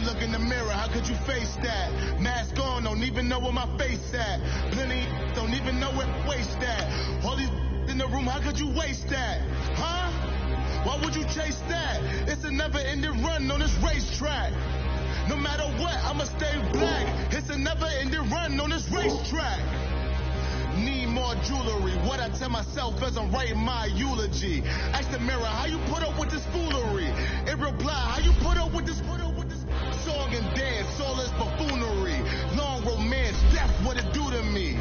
look in the mirror, how could you face that? Mask on, don't even know where my face at. Plenty don't even know where waste at. All these in the room, how could you waste that? Huh? Why would you chase that? It's a never-ending run on this racetrack. No matter what, I'ma stay black. It's a never-ending run on this racetrack. Need more jewelry. What I tell myself as I'm writing my eulogy. Ask the mirror, how you put up with this foolery? It reply, how you put up with this song and dance, all this buffoonery. Long romance, death, what it do to me?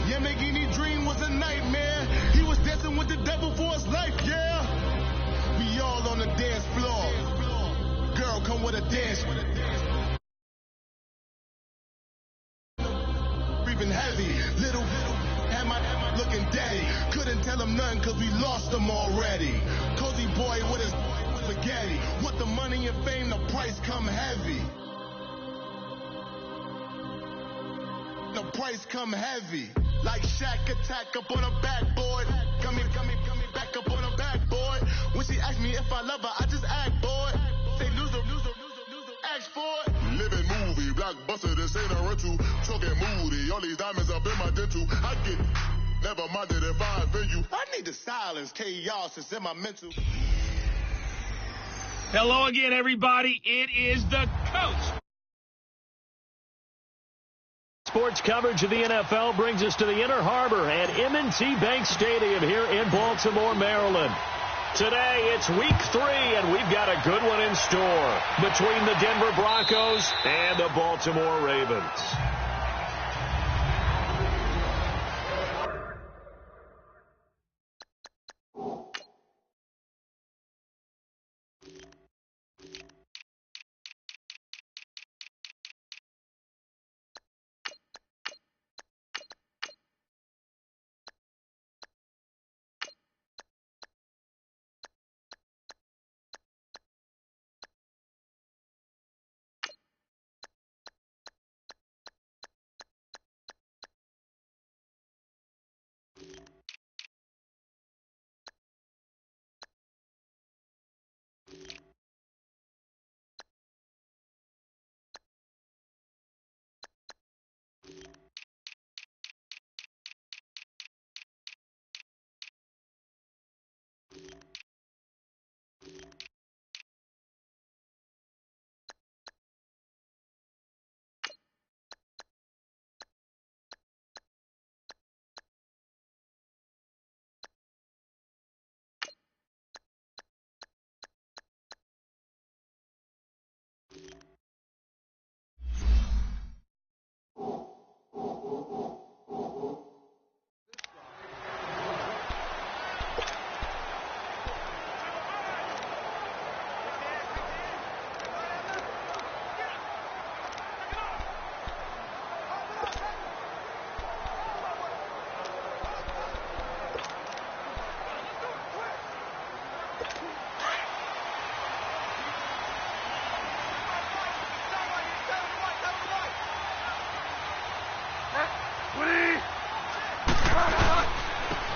Yamagini dream was a nightmare. He was dancing with the devil for his life, yeah. We all on the dance floor. Girl, come with a dance. Breathing heavy, little, am I looking daddy? Couldn't tell him nothing cause we lost him already. Cozy boy with his spaghetti. Want the money and fame, the price come heavy. The price come heavy. Like Shaq attack up on a backboard. Coming back up on a backboard. When she asked me if I love her, I just act bored. Say loser, ask for it. Living movie, blockbuster, this ain't a rental. Talking moody, all these diamonds up in my dental. I get, never minded if I offend you. I need the silence, chaos is in my mental. Hello again, everybody. It is the coach. Sports coverage of the NFL brings us to the Inner Harbor at M&T Bank Stadium here in Baltimore, Maryland. Today, it's week 3, and we've got a good one in store between the Denver Broncos and the Baltimore Ravens.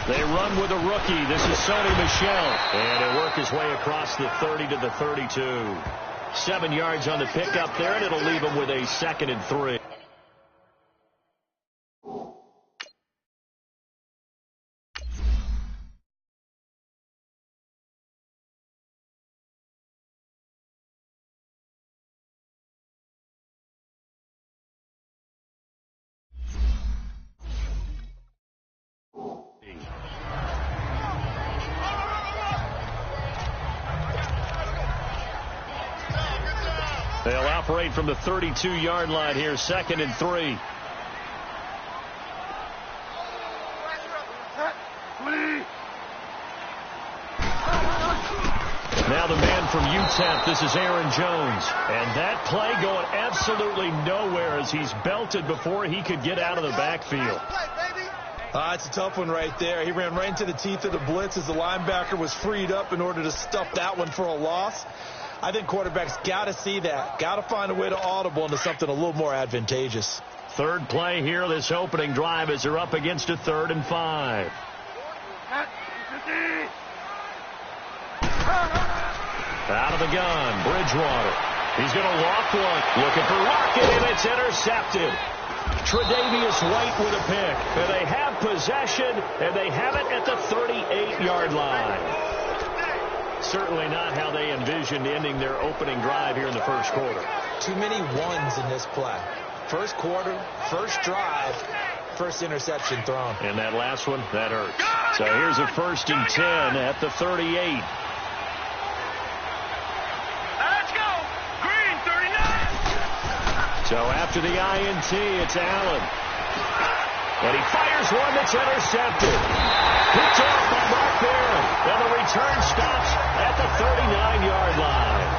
They run with a rookie. This is Sony Michel. And he'll work his way across the 30 to the 32. 7 yards on the pickup there, and it'll leave him with a 2nd and 3. They'll operate from the 32-yard line here, 2nd and 3. Now the man from UTEP, this is Aaron Jones. And that play going absolutely nowhere as he's belted before he could get out of the backfield. It's a tough one right there. He ran right into the teeth of the blitz as the linebacker was freed up in order to stuff that one for a loss. I think quarterbacks got to see that. Got to find a way to audible into something a little more advantageous. Third play here, this opening drive, as they're up against a 3rd and 5. Out of the gun, Bridgewater. He's going to loft one. Looking for Rocket, and it's intercepted. Tre'Davious White with a pick. And they have possession, and they have it at the 38-yard line. Certainly not how they envisioned ending their opening drive here in the first quarter. Too many ones in this play. First quarter, first drive, first interception thrown. And that last one, that hurt. So here's a 1st and 10 at the 38. Let's go. Green, 39. So after the INT, it's Allen. And he fires one that's intercepted. Picked off by Mark Barron. And the return stops at the 39-yard line.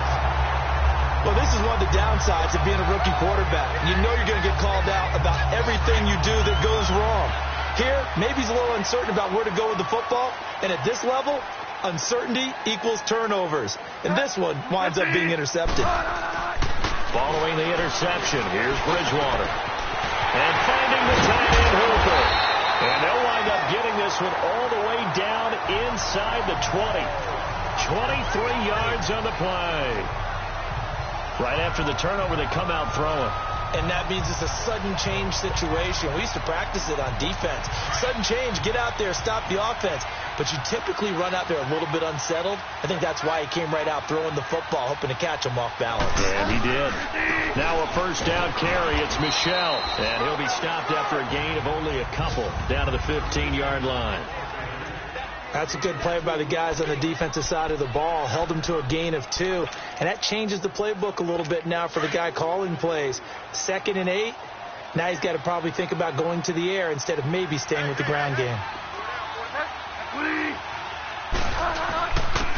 Well, this is one of the downsides of being a rookie quarterback. You know you're going to get called out about everything you do that goes wrong. Here, maybe he's a little uncertain about where to go with the football. And at this level, uncertainty equals turnovers. And this one winds up being intercepted. Following the interception, here's Bridgewater. And finding the tight end Hooper. And they'll wind up getting this one all the way down inside the 20. 23 yards on the play. Right after the turnover, they come out throwing. And that means it's a sudden change situation. We used to practice it on defense. Sudden change, get out there, stop the offense. But you typically run out there a little bit unsettled. I think that's why he came right out throwing the football, hoping to catch him off balance. And he did. Now a 1st down carry. It's Michel. And he'll be stopped after a gain of only a couple down to the 15-yard line. That's a good play by the guys on the defensive side of the ball. Held them to a gain of 2. And that changes the playbook a little bit now for the guy calling plays. 2nd and 8. Now he's got to probably think about going to the air instead of maybe staying with the ground game.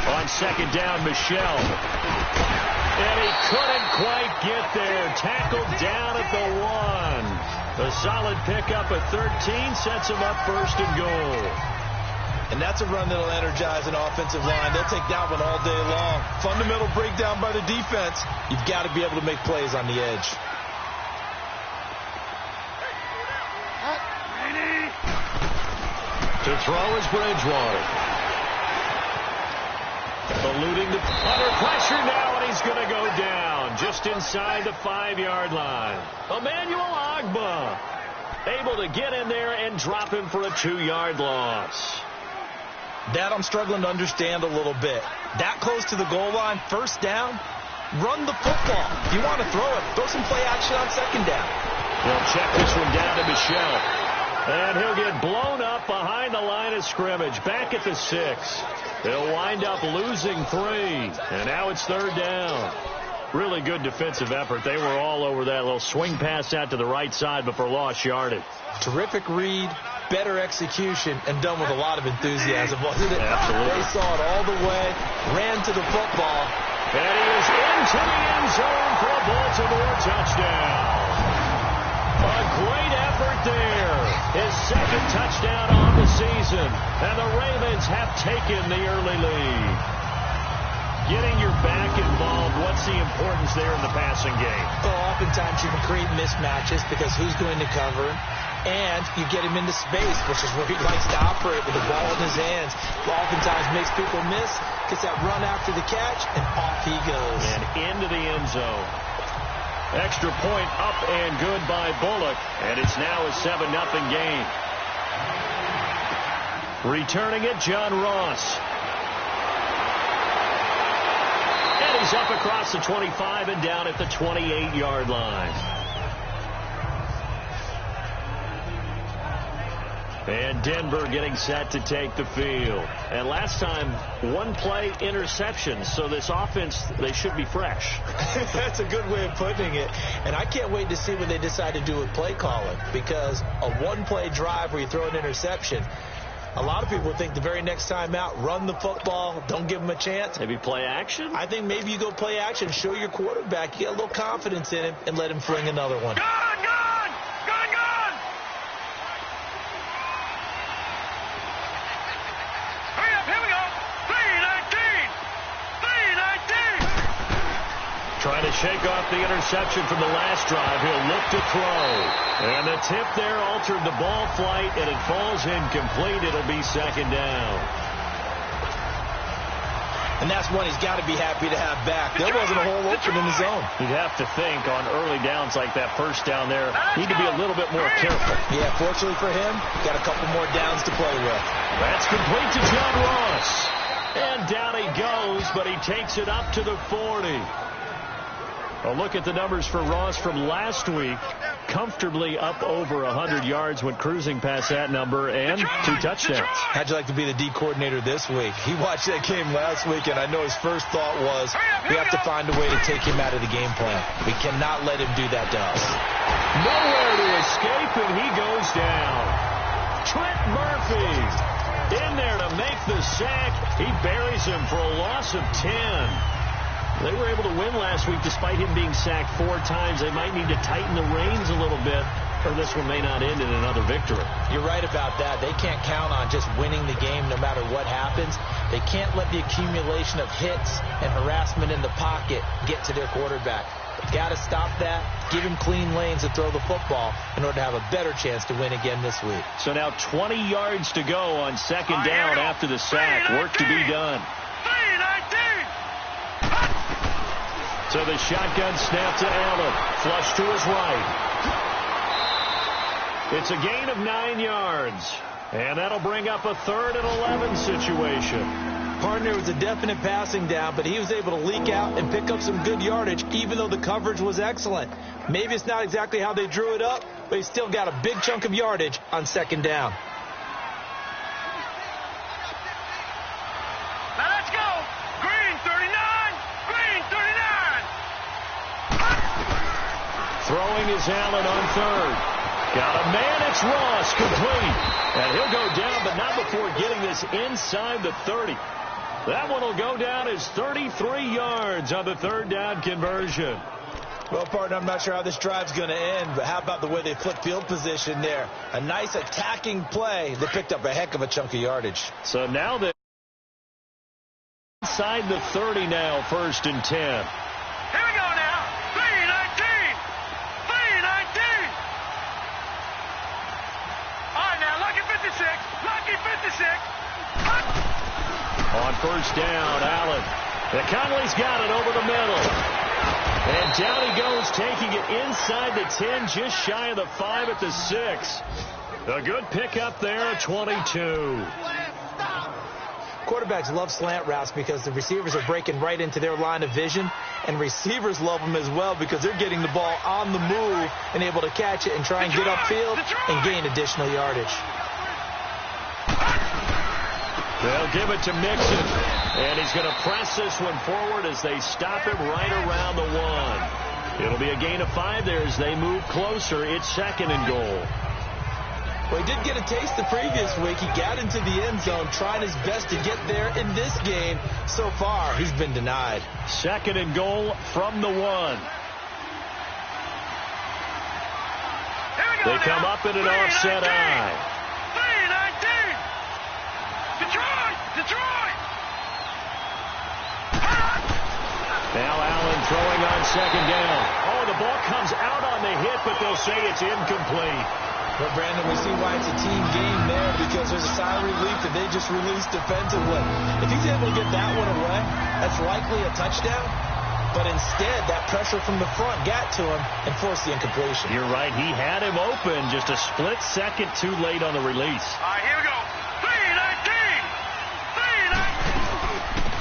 On 2nd down, Michel. And he couldn't quite get there. Tackled down at the 1. A solid pickup at 13 sets him up 1st and goal. And that's a run that'll energize an offensive line. They'll take that one all day long. Fundamental breakdown by the defense. You've got to be able to make plays on the edge. To throw is Bridgewater. Eluding the under pressure now, and he's going to go down just inside the 5-yard line. Emmanuel Agba able to get in there and drop him for a 2-yard loss. That I'm struggling to understand a little bit. That close to the goal line, 1st down, run the football. If you want to throw it, throw some play action on 2nd down. They'll check this one down to Michel. And he'll get blown up behind the line of scrimmage. Back at the 6. They'll wind up losing 3. And now it's 3rd down. Really good defensive effort. They were all over that little swing pass out to the right side before lost yardage. Terrific read, better execution, and done with a lot of enthusiasm, wasn't it? Absolutely. They saw it all the way, ran to the football. And he is into the end zone for a Baltimore touchdown. A great effort there. His 2nd touchdown on the season. And the Ravens have taken the early lead. Getting your back involved, what's the importance there in the passing game? Well, oftentimes you can create mismatches because who's going to cover him? And you get him into space, which is where he likes to operate with the ball in his hands. Oftentimes makes people miss, gets that run after the catch, and off he goes. And into the end zone. Extra point up and good by Bullock. And it's now a 7-0 game. Returning it, John Ross. And he's up across the 25 and down at the 28-yard line. And Denver getting set to take the field. And last time, 1-play interception. So this offense, they should be fresh. That's a good way of putting it. And I can't wait to see what they decide to do with play calling. Because a 1-play drive where you throw an interception, a lot of people think the very next time out, run the football, don't give them a chance. Maybe play action? I think maybe you go play action, show your quarterback, you get a little confidence in him, and let him fling another one. Trying to shake off the interception from the last drive. He'll look to throw. And the tip there altered the ball flight, and it falls incomplete. It'll be 2nd down. and that's one he's got to be happy to have back. There wasn't a hole open in the zone. You'd have to think on early downs like that first down there, need to be a little bit more careful. Yeah, fortunately for him, got a couple more downs to play with. That's complete to John Ross. And down he goes, but he takes it up to the 40. A look at the numbers for Ross from last week. Comfortably up over 100 yards when cruising past that number, and 2 touchdowns. How'd you like to be the D coordinator this week? He watched that game last week, and I know his first thought was, we have to find a way to take him out of the game plan. We cannot let him do that to us. Nowhere to escape, and he goes down. Trent Murphy in there to make the sack. He buries him for a loss of 10. They were able to win last week despite him being sacked 4 times. They might need to tighten the reins a little bit, or this one may not end in another victory. You're right about that. They can't count on just winning the game no matter what happens. They can't let the accumulation of hits and harassment in the pocket get to their quarterback. Got to stop that, give him clean lanes to throw the football in order to have a better chance to win again this week. So now 20 yards to go on second down after the sack. Work to be done. So the shotgun snap to Allen. Flush to his right. It's a gain of 9 yards. And that'll bring up a 3rd and 11 situation. Partner was a definite passing down, but he was able to leak out and pick up some good yardage, even though the coverage was excellent. Maybe it's not exactly how they drew it up, but he still got a big chunk of yardage on second down. Now let's go. Green 39. Green 39. Throwing is Allen on 3rd. Got a man. It's Ross. Complete. And he'll go down, but not before getting this inside the 30. That one will go down as 33 yards on the 3rd down conversion. Well, partner, I'm not sure how this drive's going to end, but how about the way they flip field position there? A nice attacking play. They picked up a heck of a chunk of yardage. So now they're inside the 30 now, 1st and 10. Here we go now. 3-19. 3-19. All right, now, lucky 56. Lucky 56. On 1st down, Allen. And Conley's got it over the middle. And down he goes, taking it inside the 10, just shy of the 5 at the 6. A good pickup there, 22. Quarterbacks love slant routes because the receivers are breaking right into their line of vision, and receivers love them as well because they're getting the ball on the move and able to catch it and try and get upfield and gain additional yardage. They'll give it to Mixon, and he's going to press this one forward as they stop him right around the 1. It'll be a gain of 5 there as they move closer. It's 2nd and goal. Well, he did get a taste the previous week. He got into the end zone, trying his best to get there in this game. So far, he's been denied. 2nd and goal from the 1. They come up in an offset eye. Detroit! Now Allen throwing on 2nd down. Oh, the ball comes out on the hit, but they'll say it's incomplete. Well, Brandon, we see why it's a team game there because there's a sigh of relief that they just released defensively. If he's able to get that one away, that's likely a touchdown. But instead, that pressure from the front got to him and forced the incompletion. You're right. He had him open, just a split second too late on the release. All right, here we go. 3-19.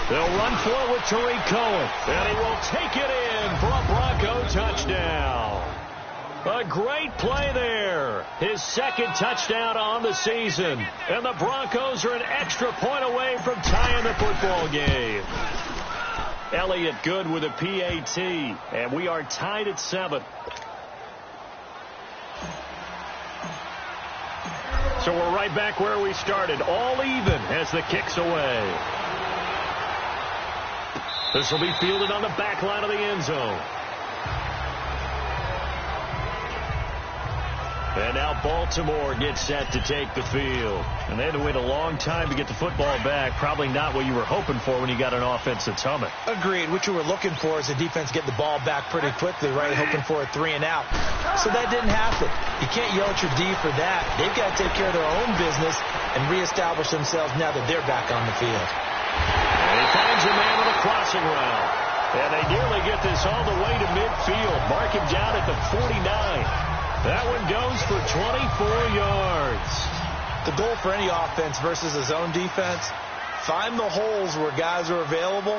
They'll run for it with Tariq Cohen, and he will take it in for a Bronco touchdown. A great play there. His 2nd touchdown on the season. And the Broncos are an extra point away from tying the football game. Elliott Good with a PAT, and we are tied at 7. So we're right back where we started, all even as the kick's away. This will be fielded on the back line of the end zone. And now Baltimore gets set to take the field. And they had to wait a long time to get the football back. Probably not what you were hoping for when you got an offense that's humming. Agreed. What you were looking for is the defense get the ball back pretty quickly, right? Hoping for a 3 and out. So that didn't happen. You can't yell at your D for that. They've got to take care of their own business and reestablish themselves now that they're back on the field. And he finds a man on a crossing route. And they nearly get this all the way to midfield. Mark him down at the 49. That one goes for 24 yards. The goal for any offense versus a zone defense, find the holes where guys are available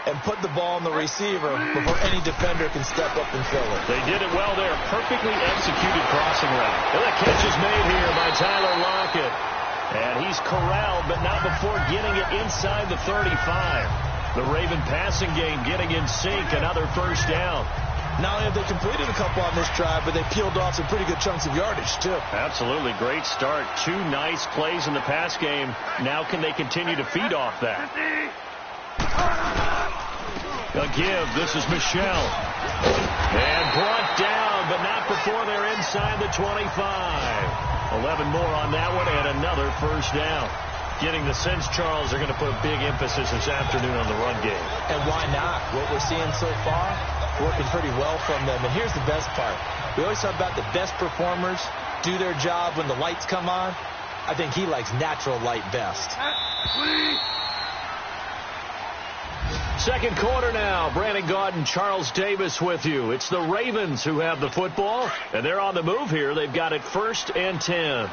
and put the ball in the receiver before any defender can step up and fill it. They did it well there. Perfectly executed crossing route. And the catch is made here by Tyler Lockett. And he's corralled, but not before getting it inside the 35. The Raven passing game getting in sync. Another first down. Not only have they completed a couple on this drive, but they peeled off some pretty good chunks of yardage, too. Absolutely. Great start. 2 nice plays in the pass game. Now can they continue to feed off that? A give. This is Michelle. And brought down, but not before they're inside the 25. 11 more on that one, and another first down. Getting the sense, Charles, they're going to put a big emphasis this afternoon on the run game. And why not? What we're seeing so far, working pretty well from them. And here's the best part. We always talk about the best performers do their job when the lights come on. I think he likes natural light best. Second quarter now. Brandon Gaudin, Charles Davis with you. It's the Ravens who have the football, and they're on the move here. They've got it 1st and 10.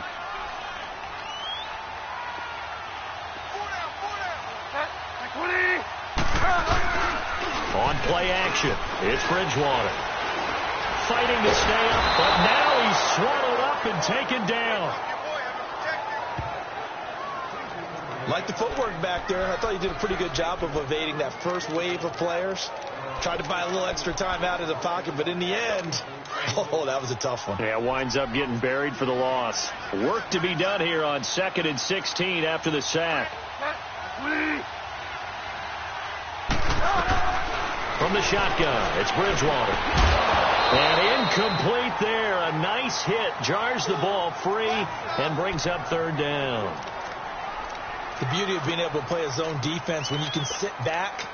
On play action, it's Bridgewater. Fighting to stay up, but now he's swallowed up and taken down. Like the footwork back there, I thought he did a pretty good job of evading that first wave of players. Tried to buy a little extra time out of the pocket, but in the end, oh, that was a tough one. Yeah, winds up getting buried for the loss. Work to be done here on 2nd and 16 after the sack. From the shotgun, it's Bridgewater. And incomplete there. A nice hit. Jars the ball free and brings up 3rd down. The beauty of being able to play a zone defense when you can sit back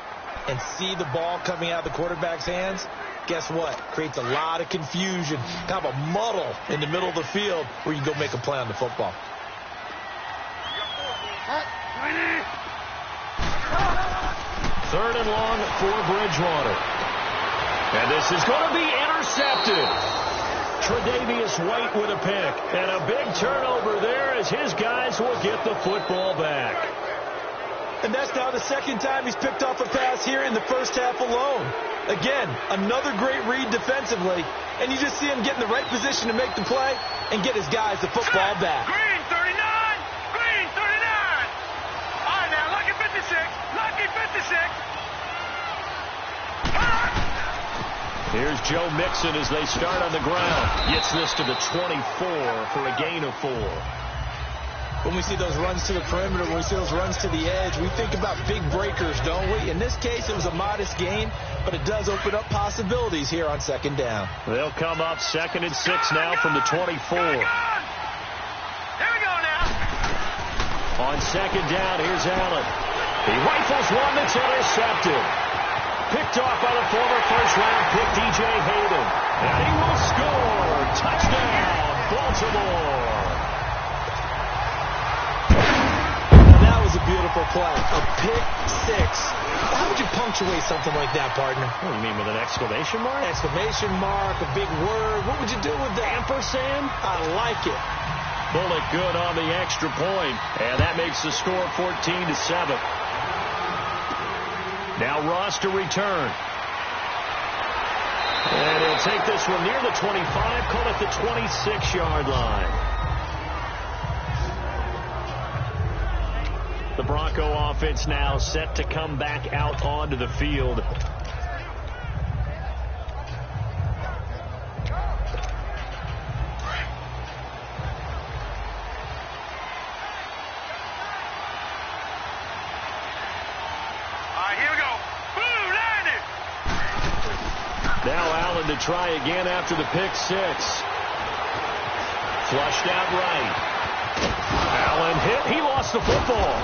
and see the ball coming out of the quarterback's hands, guess what? Creates a lot of confusion, kind of a muddle in the middle of the field where you can go make a play on the football. Third and long for Bridgewater. And this is going to be intercepted. Tre'Davious White with a pick. And a big turnover there as his guys will get the football back. And that's now the 2nd time he's picked off a pass here in the first half alone. Again, another great read defensively. And you just see him get in the right position to make the play and get his guys the football back. Green 39! Green 39! All right, now, Lucky 56! Lucky 56! Here's Joe Mixon as they start on the ground. Gets this to the 24 for a gain of 4. When we see those runs to the perimeter, when we see those runs to the edge, we think about big breakers, don't we? In this case, it was a modest gain, but it does open up possibilities here on 2nd down. They'll come up 2nd and 6 now from the 24. Here we go now. On 2nd down, here's Allen. He rifles one that's intercepted. Picked off by the former first-round pick, DJ Hayden. And he will score. Touchdown, Baltimore. That was a beautiful play. A pick 6. How would you punctuate something like that, partner? What do you mean, with an exclamation mark? Exclamation mark, a big word. What would you do with that? Ampersand? I like it. Bullet good on the extra point. And that makes the score 14-7. Now Ross to return. And he'll take this one near the 25, call it the 26-yard line. The Bronco offense now set to come back out onto the field. To try again after the pick 6. Flushed out right. Allen hit. He lost the football.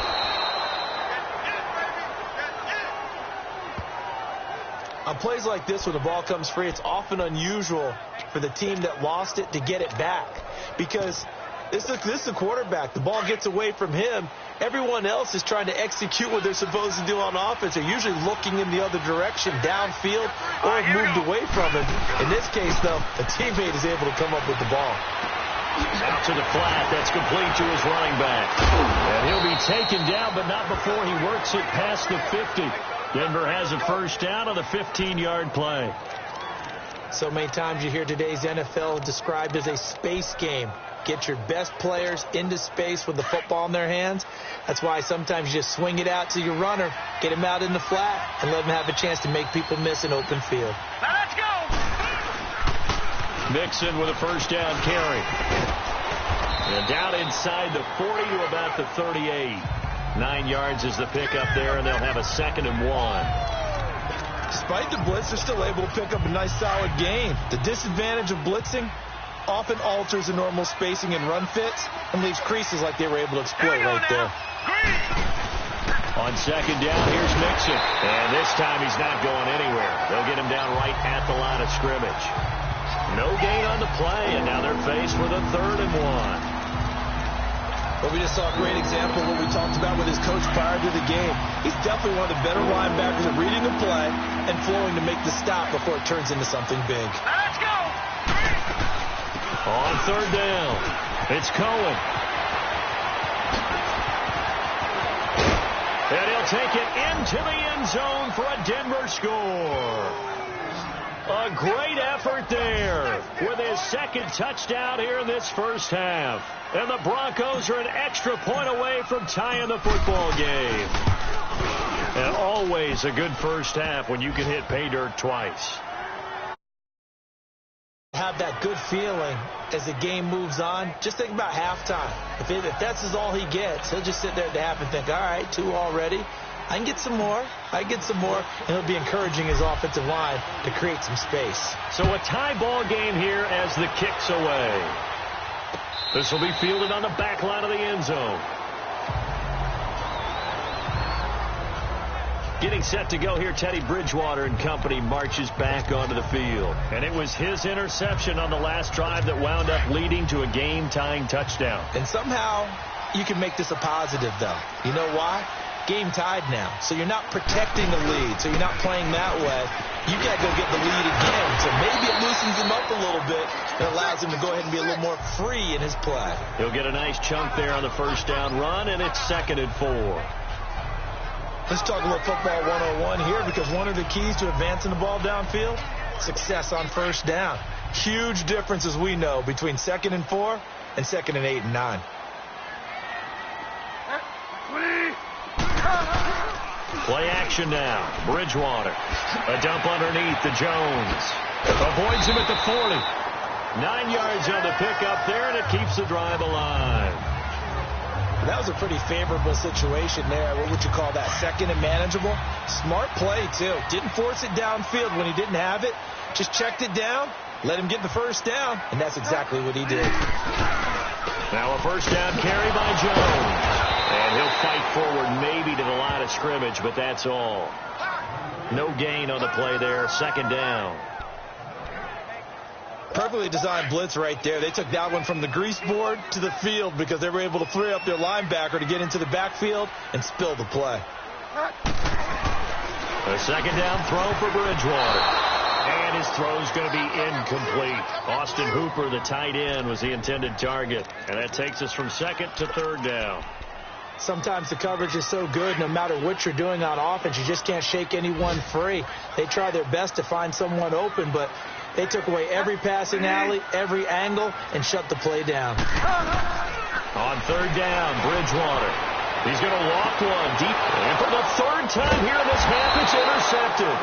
On plays like this where the ball comes free, it's often unusual for the team that lost it to get it back. Because This is the quarterback. The ball gets away from him. Everyone else is trying to execute what they're supposed to do on offense. They're usually looking in the other direction, downfield, or have moved away from him. In this case, though, a teammate is able to come up with the ball. Out to the flat. That's complete to his running back. And he'll be taken down, but not before he works it past the 50. Denver has a first down on the 15-yard play. So many times you hear today's NFL described as a space game. Get your best players into space with the football in their hands. That's why sometimes you just swing it out to your runner, get him out in the flat, and let him have a chance to make people miss an open field. Now let's go! Mixon with a first down carry. And down inside the 40 to about the 38. 9 yards is the pickup there, and they'll have a 2nd and 1. Despite the blitz, they're still able to pick up a nice, solid gain. The disadvantage of blitzing often alters the normal spacing and run fits and leaves creases like they were able to exploit right there. On 2nd down, here's Mixon. And this time he's not going anywhere. They'll get him down right at the line of scrimmage. No gain on the play, and now they're faced with a 3rd and 1. But we just saw a great example of what we talked about with his coach prior to the game. He's definitely one of the better linebackers at reading the play and flowing to make the stop before it turns into something big. Let's go! On 3rd down, it's Cohen. And he'll take it into the end zone for a Denver score. A great effort there with his 2nd touchdown here in this first half. And the Broncos are an extra point away from tying the football game. And always a good first half when you can hit pay dirt twice. Have that good feeling as the game moves on. Just think about halftime. If that's all he gets, he'll just sit there at the half and think, all right, 2 already. I can get some more. And he'll be encouraging his offensive line to create some space. So a tie ball game here as the kick's away. This will be fielded on the back line of the end zone. Getting set to go here, Teddy Bridgewater and company marches back onto the field. And it was his interception on the last drive that wound up leading to a game-tying touchdown. And somehow you can make this a positive, though. You know why? Game tied now. So you're not protecting the lead. So you're not playing that way. You got to go get the lead again. So maybe it loosens him up a little bit and allows him to go ahead and be a little more free in his play. He'll get a nice chunk there on the first down run, and it's 2nd and 4. Let's talk a little football 101 here, because one of the keys to advancing the ball downfield, success on first down. Huge difference, as we know, between 2nd and 4 and 2nd and 8 and 9. Play action now. Bridgewater. A dump underneath to Jones. Avoids him at the 40. 9 yards on the pickup there, and it keeps the drive alive. That was a pretty favorable situation there. What would you call that? 2nd and manageable? Smart play, too. Didn't force it downfield when he didn't have it. Just checked it down, let him get the first down, and that's exactly what he did. Now a first down carry by Jones. And he'll fight forward maybe to the line of scrimmage, but that's all. No gain on the play there. 2nd down. Perfectly designed blitz right there. They took that one from the grease board to the field because they were able to free up their linebacker to get into the backfield and spill the play. A 2nd down throw for Bridgewater. And his throw's going to be incomplete. Austin Hooper, the tight end, was the intended target. And that takes us from 2nd to 3rd down. Sometimes the coverage is so good, no matter what you're doing on offense, you just can't shake anyone free. They try their best to find someone open, but they took away every passing alley, every angle, and shut the play down. On 3rd down, Bridgewater. He's going to walk one deep. And for the 3rd time here in this half, it's intercepted.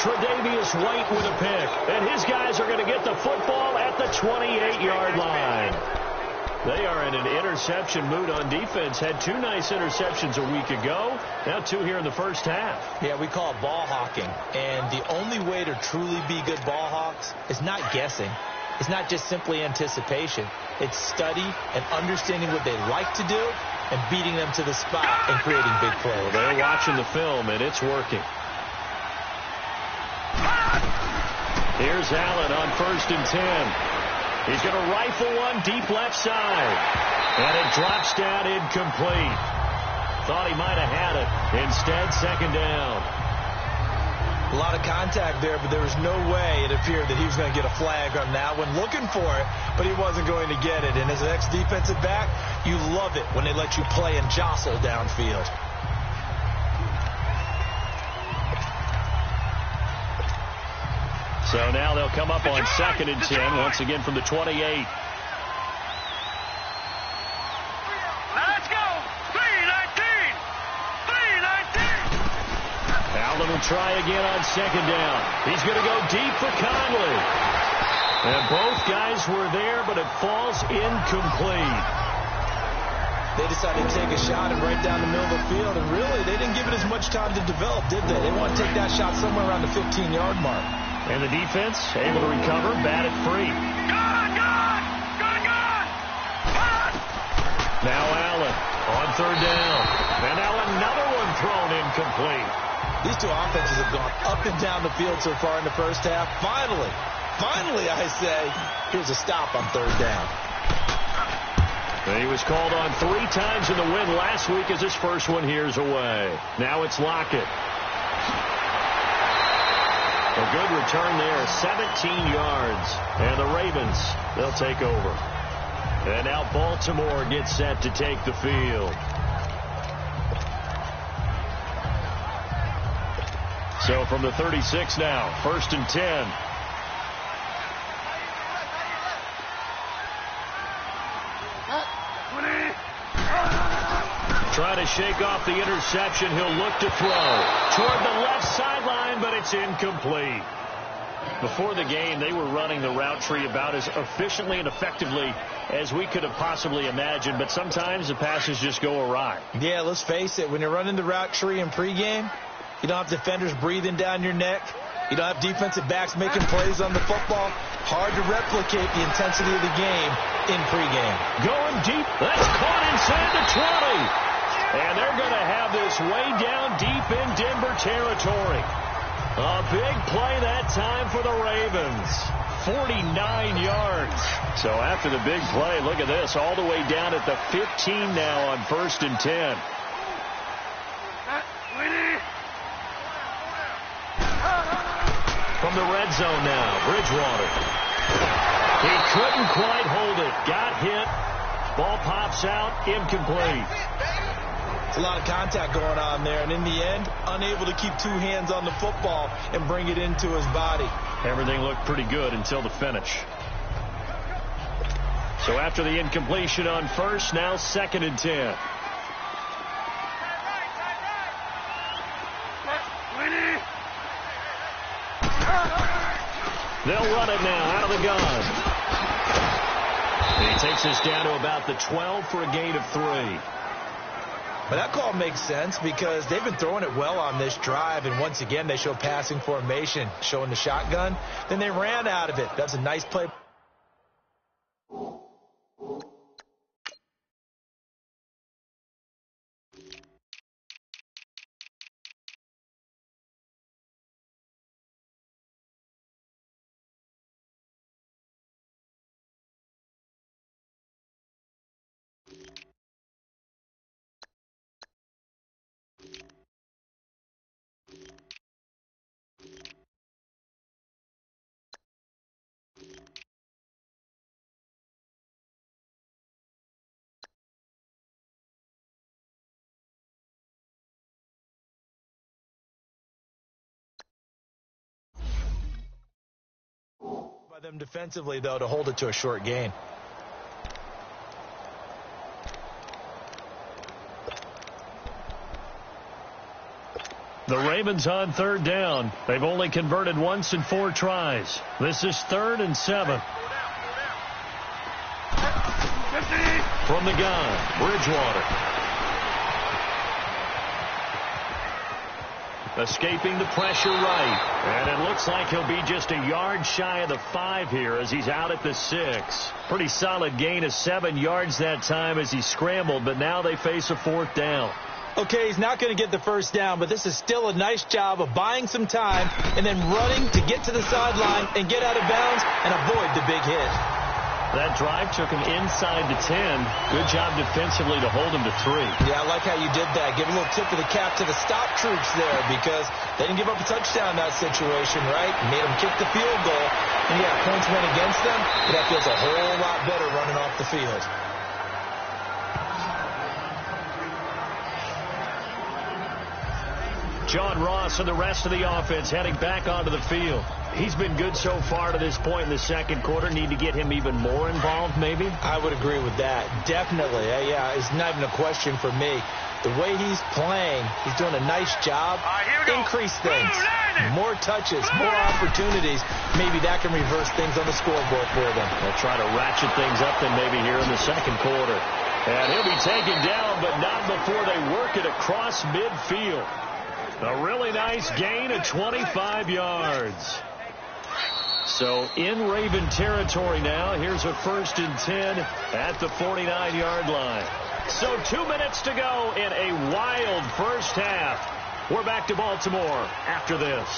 Tre'Davious White with a pick. And his guys are going to get the football at the 28-yard line. They are in an interception mood on defense. Had 2 nice interceptions a week ago. Now 2 here in the first half. Yeah, we call it ball hawking. And the only way to truly be good ball hawks is not guessing. It's not just simply anticipation. It's study and understanding what they like to do and beating them to the spot and creating big plays. Well, they're watching the film, and it's working. Here's Allen on 1st and 10. He's going to rifle one deep left side. And it drops down incomplete. Thought he might have had it. Instead, second down. A lot of contact there, but there was no way it appeared that he was going to get a flag on that one. Looking for it, but he wasn't going to get it. And as an ex-defensive back, you love it when they let you play and jostle downfield. So now they'll come up on 2nd and 10, once again from the 28. Let's go. 3-19. 3-19. Allen will try again on 2nd down. He's going to go deep for Conley. And both guys were there, but it falls incomplete. They decided to take a shot and right down the middle of the field, and really, they didn't give it as much time to develop, did they? They want to take that shot somewhere around the 15-yard mark. And the defense able to recover, bat it free. Gone. Now Allen on 3rd down. And now another one thrown incomplete. These two offenses have gone up and down the field so far in the first half. Finally, I say, here's a stop on 3rd down. And he was called on 3 times in the win last week as his first one here's away. Now it's Lockett. A good return there, 17 yards. And the Ravens, they'll take over. And now Baltimore gets set to take the field. So from the 36 now, 1st and 10. Trying to shake off the interception. He'll look to throw toward the left sideline, but it's incomplete. Before the game, they were running the route tree about as efficiently and effectively as we could have possibly imagined, but sometimes the passes just go awry. Yeah, let's face it. When you're running the route tree in pregame, you don't have defenders breathing down your neck. You don't have defensive backs making plays on the football. Hard to replicate the intensity of the game in pregame. Going deep. That's caught inside the 20. And they're going to have this way down deep in Denver territory. A big play that time for the Ravens. 49 yards. So after the big play, look at this. All the way down at the 15 now on 1st and 10. From the red zone now, Bridgewater. He couldn't quite hold it. Got hit. Ball pops out. Incomplete. It's a lot of contact going on there, and in the end, unable to keep 2 hands on the football and bring it into his body. Everything looked pretty good until the finish. So after the incompletion on 1st, now 2nd and 10. They'll run it now out of the gun. And he takes us down to about the 12 for a gain of 3. But that call makes sense because they've been throwing it well on this drive, and once again they show passing formation, showing the shotgun. Then they ran out of it. That's a nice play. By them defensively, though, to hold it to a short gain. The Ravens on 3rd down. They've only converted once in 4 tries. This is 3rd and 7. From the gun, Bridgewater. Escaping the pressure right. And it looks like he'll be just a yard shy of the 5 here as he's out at the 6. Pretty solid gain of 7 yards that time as he scrambled, but now they face a 4th down. Okay, he's not going to get the first down, but this is still a nice job of buying some time and then running to get to the sideline and get out of bounds and avoid the big hit. That drive took him inside the 10. Good job defensively to hold him to 3. Yeah, I like how you did that. Give a little tip of the cap to the stop troops there because they didn't give up a touchdown in that situation, right? Made them kick the field goal. And yeah, points went against them, but that feels a whole lot better running off the field. John Ross and the rest of the offense heading back onto the field. He's been good so far to this point in the second quarter. Need to get him even more involved, maybe? I would agree with that. Definitely. Yeah, it's not even a question for me. The way he's playing, he's doing a nice job. Increase things. More touches, more opportunities. Maybe that can reverse things on the scoreboard for them. They'll try to ratchet things up then maybe here in the second quarter. And he'll be taken down, but not before they work it across midfield. A really nice gain of 25 yards. So in Raven territory now. Here's a 1st and 10 at the 49-yard line. So 2 minutes to go in a wild first half. We're back to Baltimore after this.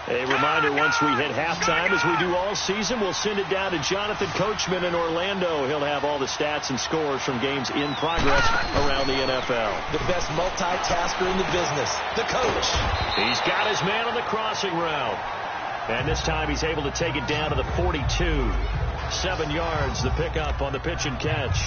A reminder, once we hit halftime, as we do all season, we'll send it down to Jonathan Coachman in Orlando. He'll have all the stats and scores from games in progress around the NFL. The best multitasker in the business, the coach. He's got his man on the crossing route. And this time he's able to take it down to the 42. 7 yards, the pickup on the pitch and catch.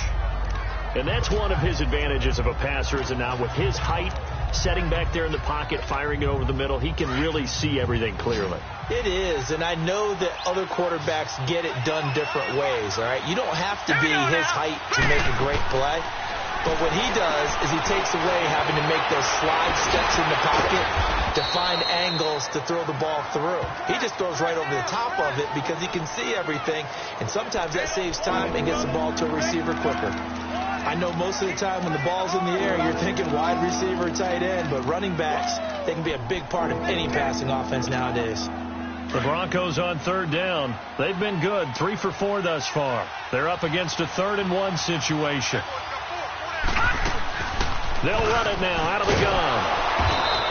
And that's one of his advantages of a passer, is now with his height, setting back there in the pocket, firing it over the middle, he can really see everything clearly. It is, and I know that other quarterbacks get it done different ways, all right? You don't have to be his height to make a great play, but what he does is he takes away having to make those slide steps in the pocket to find angles to throw the ball through. He just throws right over the top of it because he can see everything, and sometimes that saves time and gets the ball to a receiver quicker. I know most of the time when the ball's in the air, you're thinking wide receiver, tight end, but running backs, they can be a big part of any passing offense nowadays. The Broncos on 3rd down. They've been good, 3 for 4 thus far. They're up against a 3rd and 1 situation. They'll run it now out of the gun.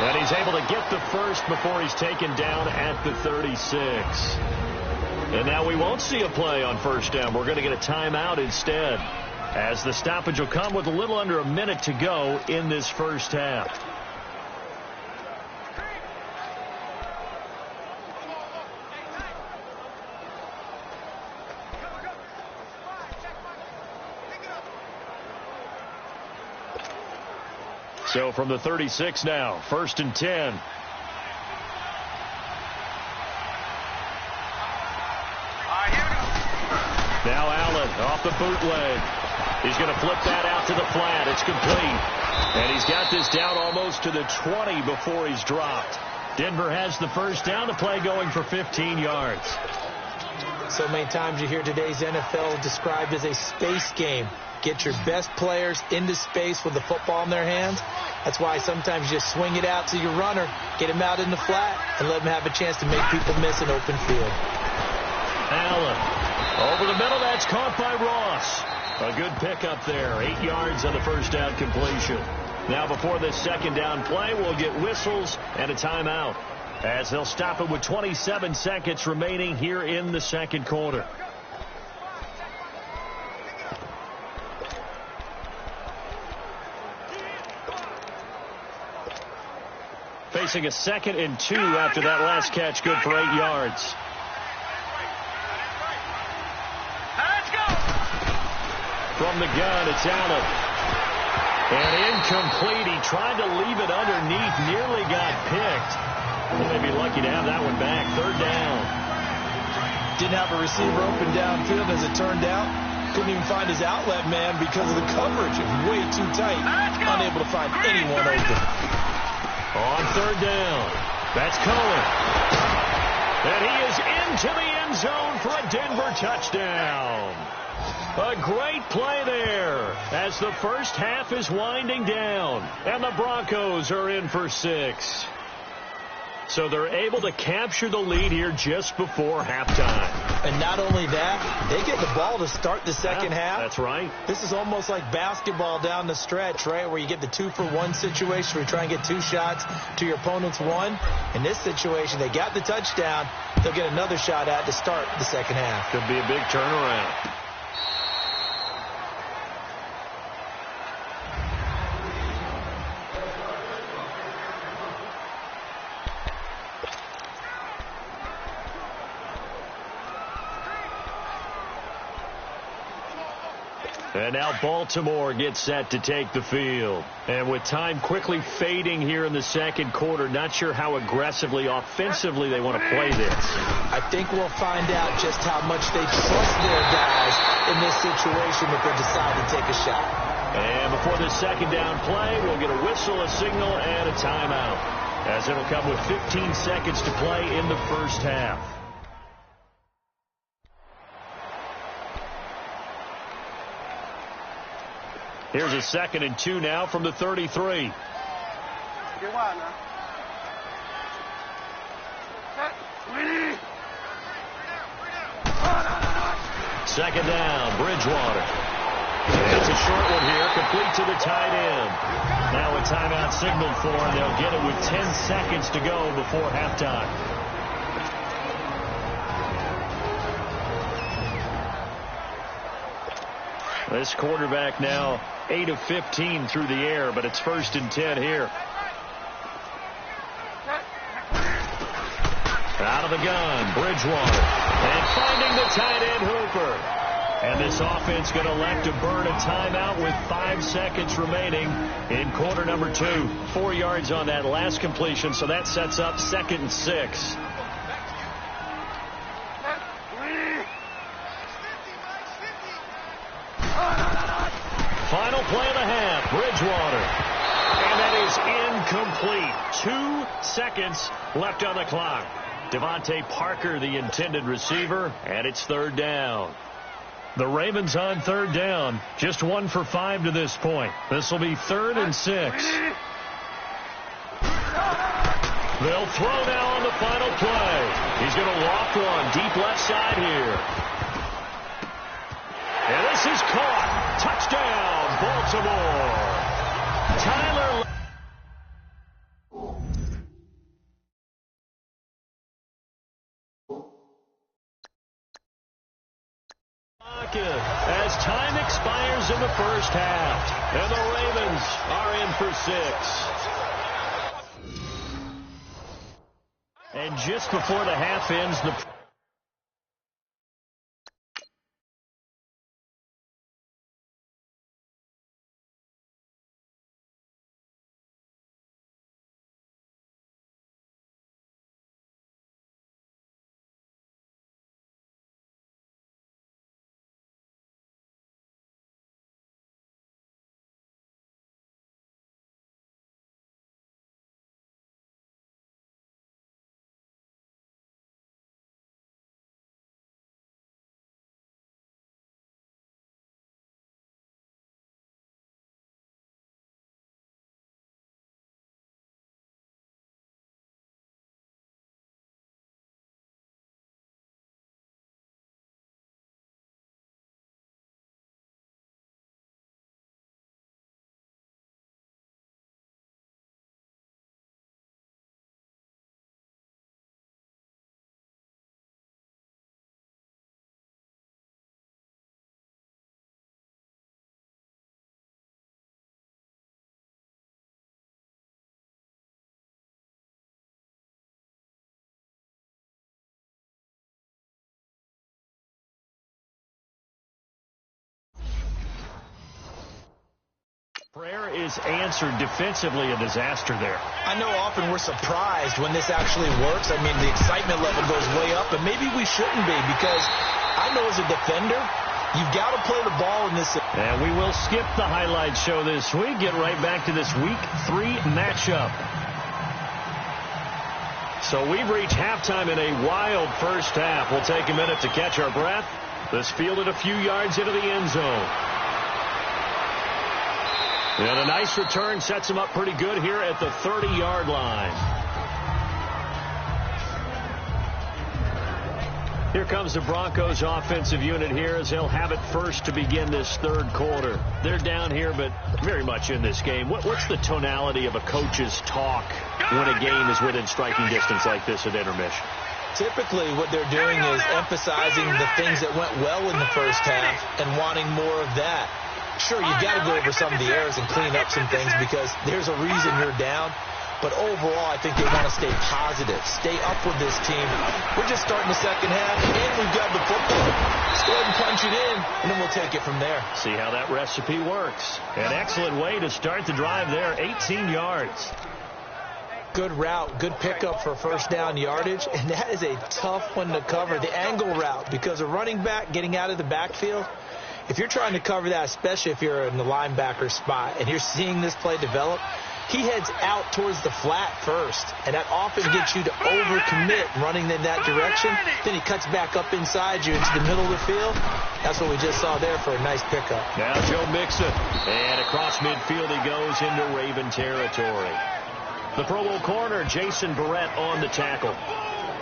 And he's able to get the first before he's taken down at the 36. And now we won't see a play on 1st down. We're going to get a timeout instead, as the stoppage will come with a little under a minute to go in this first half. So from the 36 now, 1st and 10. Now Allen off the bootleg. He's going to flip that out to the flat. It's complete. And he's got this down almost to the 20 before he's dropped. Denver has the 1st down, the play going for 15 yards. So many times you hear today's NFL described as a space game. Get your best players into space with the football in their hands. That's why sometimes you just swing it out to your runner, get him out in the flat, and let him have a chance to make people miss an open field. Allen over the middle. That's caught by Ross. A good pickup there. 8 yards on the 1st down completion. Now before this 2nd down play, we'll get whistles and a timeout, as they'll stop it with 27 seconds remaining here in the second quarter. Facing a 2nd and 2 after that last catch, good for 8 yards. From the gun, it's Allen. And incomplete. He tried to leave it underneath, nearly got picked. Well, they'd be lucky to have that one back. 3rd down. Didn't have a receiver open downfield, as it turned out. Couldn't even find his outlet man because of the coverage. It was way too tight. Unable to find anyone open. On 3rd down, that's Cohen. And he is into the end zone for a Denver touchdown. A great play there as the first half is winding down, and the Broncos are in for 6. So they're able to capture the lead here just before halftime. And not only that, they get the ball to start the second half. That's right. This is almost like basketball down the stretch, right, where you get the 2-for-1 situation where you try and get 2 shots to your opponent's 1. In this situation, they got the touchdown. They'll get another shot at to start the second half. Could be a big turnaround. And now Baltimore gets set to take the field. And with time quickly fading here in the second quarter, not sure how aggressively, offensively they want to play this. I think we'll find out just how much they trust their guys in this situation if they decide to take a shot. And before the second down play, we'll get a whistle, a signal, and a timeout, as it'll come with 15 seconds to play in the first half. Here's a 2nd and 2 now from the 33. Second down, Bridgewater. That's a short one here, complete to the tight end. Now a timeout signaled for, and they'll get it with 10 seconds to go before halftime. This quarterback now 8 of 15 through the air, but it's 1st and 10 here. Out of the gun, Bridgewater. And finding the tight end, Hooper. And this offense going to elect to burn a timeout with 5 seconds remaining in quarter number 2. 4 yards on that last completion, so that sets up 2nd and 6. Final play of the half, Bridgewater. And that is incomplete. 2 seconds left on the clock. Devontae Parker, the intended receiver, and it's 3rd down. The Ravens on 3rd down. Just 1 for 5 to this point. This will be 3rd and 6. They'll throw now on the final play. He's going to loft one deep left side here. And this is caught. Touchdown, Baltimore. Tyler. As time expires in the first half, and the Ravens are in for 6. And just before the half ends, the prayer is answered defensively. A disaster there. I know often we're surprised when this actually works. I mean, the excitement level goes way up, and maybe we shouldn't be, because I know as a defender, you've got to play the ball in this. And we will skip the highlight show this week. Get right back to this Week 3 matchup. So we've reached halftime in a wild first half. We'll take a minute to catch our breath. This fielded a few yards into the end zone. And a nice return sets him up pretty good here at the 30-yard line. Here comes the Broncos offensive unit here as they'll have it first to begin this third quarter. They're down here, but very much in this game. What's the tonality of a coach's talk when a game is within striking distance like this at intermission? Typically, what they're doing is emphasizing the things that went well in the first half and wanting more of that. Sure, you've got to go over some of the errors and clean up some things because there's a reason you're down. But overall, I think they want to stay positive, stay up with this team. We're just starting the second half, and we've got the football. Just go ahead and punch it in, and then we'll take it from there. See how that recipe works. An excellent way to start the drive there, 18 yards. Good route, good pickup for first down yardage, and that is a tough one to cover, the angle route, because a running back getting out of the backfield, if you're trying to cover that, especially if you're in the linebacker spot, and you're seeing this play develop, he heads out towards the flat first, and that often gets you to overcommit running in that direction. Then he cuts back up inside you into the middle of the field. That's what we just saw there for a nice pickup. Now Joe Mixon, and across midfield he goes into Raven territory. The Pro Bowl corner, Jason Barrett, on the tackle.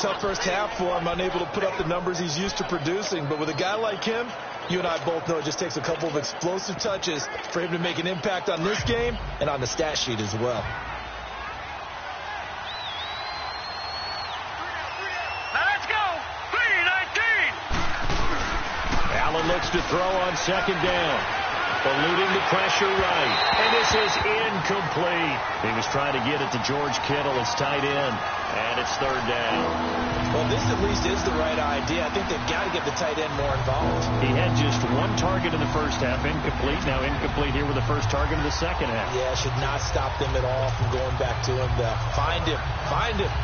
Tough first half for him, unable to put up the numbers he's used to producing. But with a guy like him, you and I both know it just takes a couple of explosive touches for him to make an impact on this game and on the stat sheet as well. Now let's go. 3-19. Allen looks to throw on second down. Eluding the pressure right. And this is incomplete. He was trying to get it to George Kittle. It's tight end. And it's third down. Well, this at least is the right idea. I think they've got to get the tight end more involved. He had just one target in the first half. Incomplete. Now incomplete here with the first target of the second half. Yeah, should not stop them at all from going back to him to find him. Find him.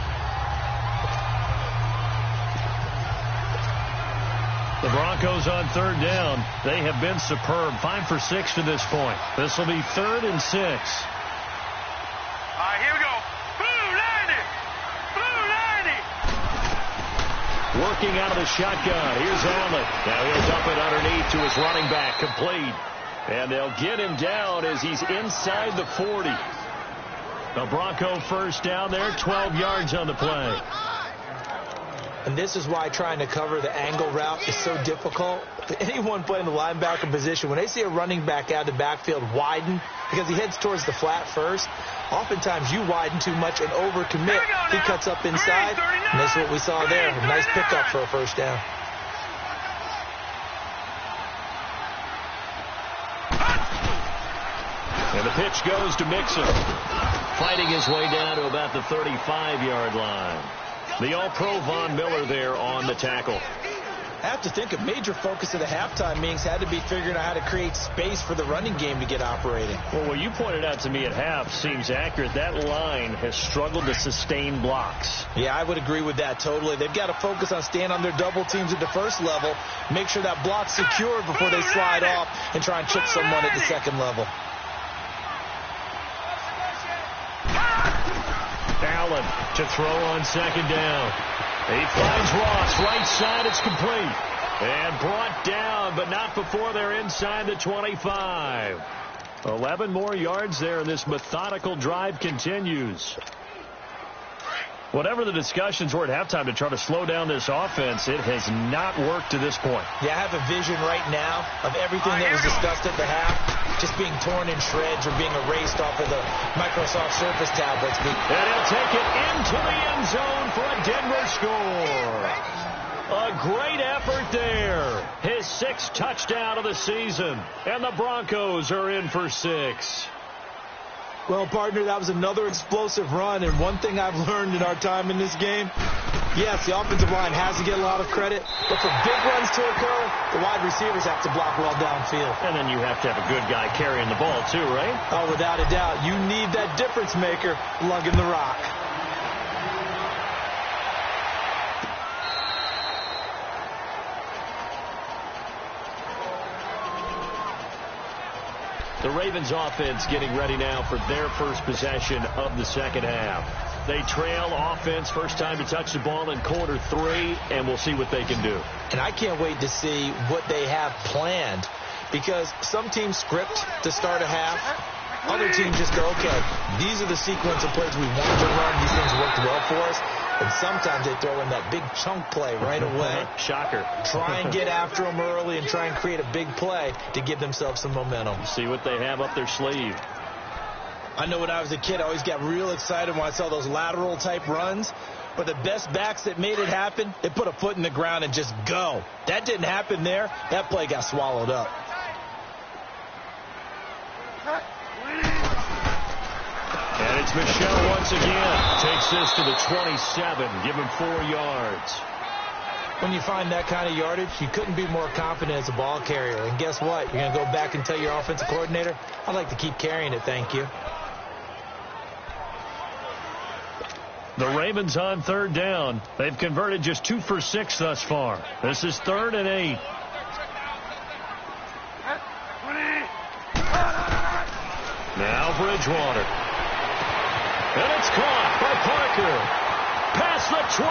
The Broncos on third down. They have been superb. 5 for 6 to this point. This will be 3rd and 6. All right, here we go. Blue 90. Blue 90. Working out of the shotgun. Here's Allen. Now he'll dump it underneath to his running back. Complete. And they'll get him down as he's inside the 40. The Bronco first down there. 12 yards on the play. And this is why trying to cover the angle route is so difficult. Anyone playing the linebacker position, when they see a running back out of the backfield widen, because he heads towards the flat first, oftentimes you widen too much and overcommit. He cuts up inside, and this is what we saw there. A nice pickup for a first down. And the pitch goes to Mixon. Fighting his way down to about the 35-yard line. The All-Pro Von Miller there on the tackle. I have to think a major focus of the halftime meetings had to be figuring out how to create space for the running game to get operating. Well, what you pointed out to me at half seems accurate. That line has struggled to sustain blocks. Yeah, I would agree with that totally. They've got to focus on staying on their double teams at the first level, make sure that block's secured before they slide off and try and chip someone at the second level. Allen to throw on second down. He finds Ross, right side, it's complete. And brought down, but not before they're inside the 25. 11 more yards there, and this methodical drive continues. Whatever the discussions were at halftime to try to slow down this offense, it has not worked to this point. Yeah, I have a vision right now of everything that was discussed at the half just being torn in shreds or being erased off of the Microsoft Surface tablets. And he'll take it into the end zone for a Denver score. A great effort there. His 6th touchdown of the season. And the Broncos are in for 6. Well, partner, that was another explosive run, and one thing I've learned in our time in this game, yes, the offensive line has to get a lot of credit, but for big runs to occur, the wide receivers have to block well downfield. And then you have to have a good guy carrying the ball too, right? Oh, without a doubt. You need that difference maker lugging the rock. The Ravens offense getting ready now for their first possession of the second half. They trail offense, first time to touch the ball in quarter 3, and we'll see what they can do. And I can't wait to see what they have planned, because some teams script to start a half. Other teams just go, okay, these are the sequence of plays we want to run. These things worked well for us. And sometimes they throw in that big chunk play right away. Shocker. Try and get after them early and try and create a big play to give themselves some momentum. See what they have up their sleeve. I know when I was a kid, I always got real excited when I saw those lateral type runs. But the best backs that made it happen, they put a foot in the ground and just go. That didn't happen there. That play got swallowed up. And it's Michel once again. Takes this to the 27. Give him 4 yards. When you find that kind of yardage, you couldn't be more confident as a ball carrier. And guess what? You're going to go back and tell your offensive coordinator, I'd like to keep carrying it, thank you. The Ravens on 3rd down. They've converted just 2 for 6 thus far. This is 3rd and 8. Now Bridgewater. And it's caught by Parker. Past the 20.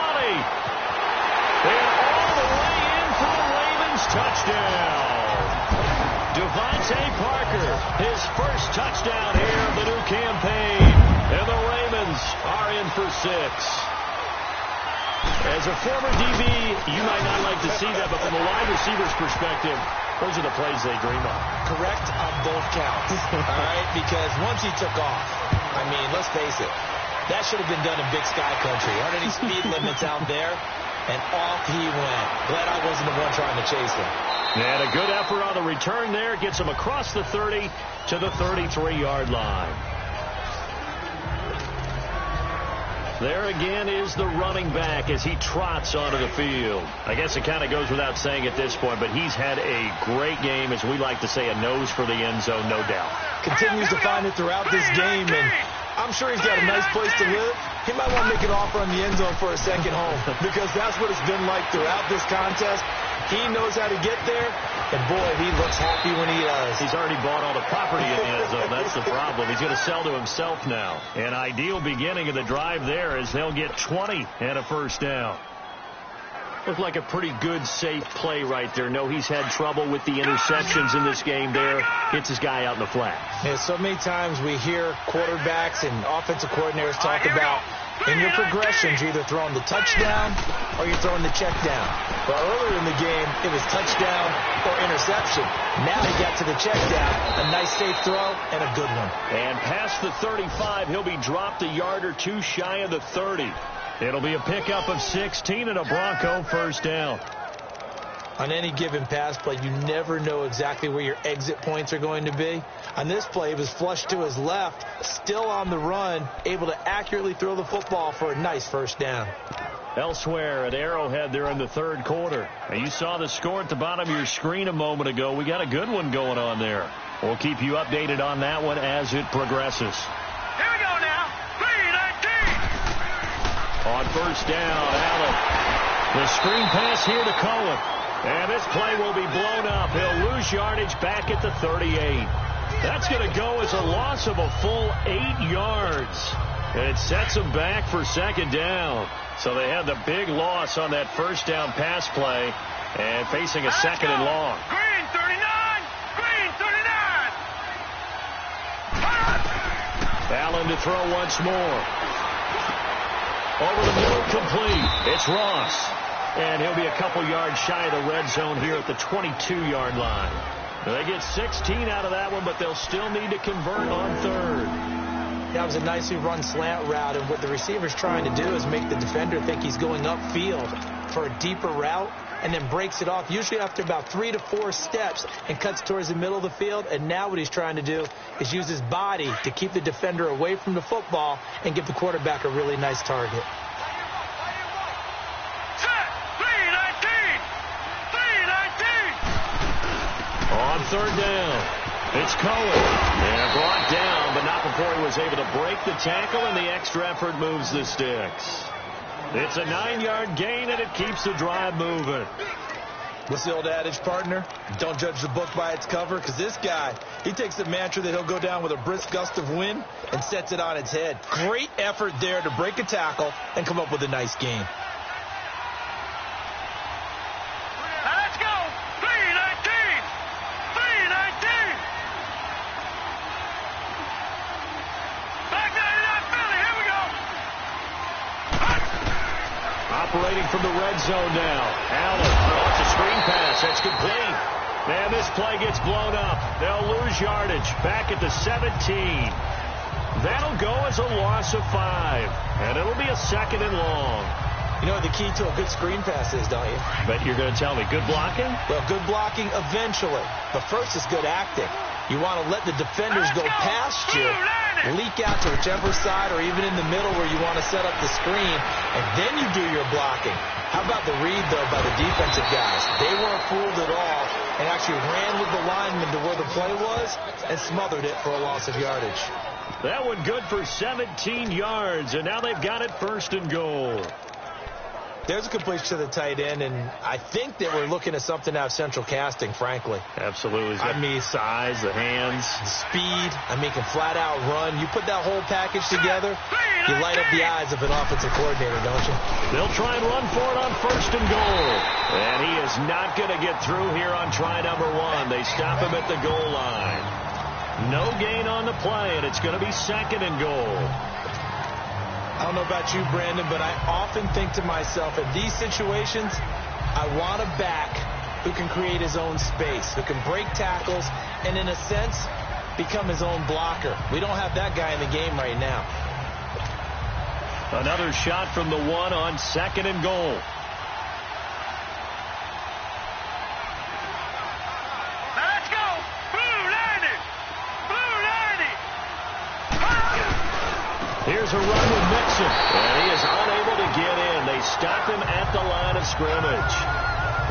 And all the way in for a Ravens touchdown. Devontae Parker, his first touchdown here of the new campaign. And the Ravens are in for 6. As a former DB, you might not like to see that, but from a wide receiver's perspective, those are the plays they dream of. Correct on both counts. All right, because once he took off, I mean, let's face it, that should have been done in Big Sky Country. Aren't any speed limits out there? And off he went. Glad I wasn't the one trying to chase him. And a good effort on the return there. Gets him across the 30 to the 33-yard line. There again is the running back as he trots onto the field. I guess it kind of goes without saying at this point, but he's had a great game, as we like to say, a nose for the end zone, no doubt. Continues to find it throughout this game, and I'm sure he's got a nice place to live. He might want to make an offer on the end zone for a second home, because that's what it's been like throughout this contest. He knows how to get there, and boy, he looks happy when he does. He's already bought all the property in the end zone. That's the problem. He's going to sell to himself now. An ideal beginning of the drive there as they'll get 20 and a first down. Looked like a pretty good, safe play right there. No, he's had trouble with the interceptions in this game there. Gets his guy out in the flat. Yeah, so many times we hear quarterbacks and offensive coordinators talk about in your progressions, you're either throwing the touchdown or you're throwing the check down. But earlier in the game, it was touchdown or interception. Now he got to the check down. A nice safe throw and a good one. And past the 35, he'll be dropped a yard or two shy of the 30. It'll be a pickup of 16 and a Bronco first down. On any given pass play, you never know exactly where your exit points are going to be. On this play, it was flushed to his left, still on the run, able to accurately throw the football for a nice first down. Elsewhere at Arrowhead there in the 3rd quarter. And you saw the score at the bottom of your screen a moment ago. We got a good one going on there. We'll keep you updated on that one as it progresses. Here we go now. 3-19. On first down, Allen. The screen pass here to Cohen. And this play will be blown up. He'll lose yardage back at the 38. That's going to go as a loss of a full 8 yards. And it sets them back for second down. So they had the big loss on that first down pass play and facing a second and long. Green 39. Green 39. Allen to throw once more. Over the middle, complete. It's Ross. And he'll be a couple yards shy of the red zone here at the 22-yard line. They get 16 out of that one, but they'll still need to convert on 3rd. That was a nicely run slant route, and what the receiver's trying to do is make the defender think he's going upfield for a deeper route, and then breaks it off, usually after about 3 to 4 steps, and cuts towards the middle of the field. And now what he's trying to do is use his body to keep the defender away from the football and give the quarterback a really nice target. On 3rd down, it's Cohen. And brought down, but not before he was able to break the tackle, and the extra effort moves the sticks. It's a 9-yard gain, and it keeps the drive moving. What's the old adage, partner? Don't judge the book by its cover, because this guy, he takes the mantra that he'll go down with a brisk gust of wind and sets it on its head. Great effort there to break a tackle and come up with a nice gain. Let's go. 3-19. 3-19. Back 99 Philly. Here we go. operating from the red zone now. Allen off the screen pass. That's complete. And this play gets blown up. They'll lose yardage back at the 17. That'll go as a loss of 5. And it'll be a 2nd and long. You know what the key to a good screen pass is, don't you? Bet you're going to tell me. Good blocking? Well, good blocking eventually. But first is good acting. You want to let the defenders go past you, leak out to whichever side or even in the middle where you want to set up the screen, and then you do your blocking. How about the read, though, by the defensive guys? They weren't fooled at all and actually ran with the lineman to where the play was and smothered it for a loss of yardage. That one good for 17 yards, and now they've got it 1st and goal. There's a completion to the tight end, and I think that we're looking at something out of central casting, frankly. Absolutely. I mean, size, the hands. Speed. I mean, can flat out run. You put that whole package together, you light up the eyes of an offensive coordinator, don't you? They'll try and run for it on 1st and goal. And he is not going to get through here on try number 1. They stop him at the goal line. No gain on the play, and it's going to be 2nd and goal. I don't know about you, Brandon, but I often think to myself, in these situations, I want a back who can create his own space, who can break tackles, and in a sense, become his own blocker. We don't have that guy in the game right now. Another shot from the 1 on 2nd and goal. Let's go! Blue 90! Blue 90! Here's a run with Mixon, and he is unable to get in. They stop him at the line of scrimmage.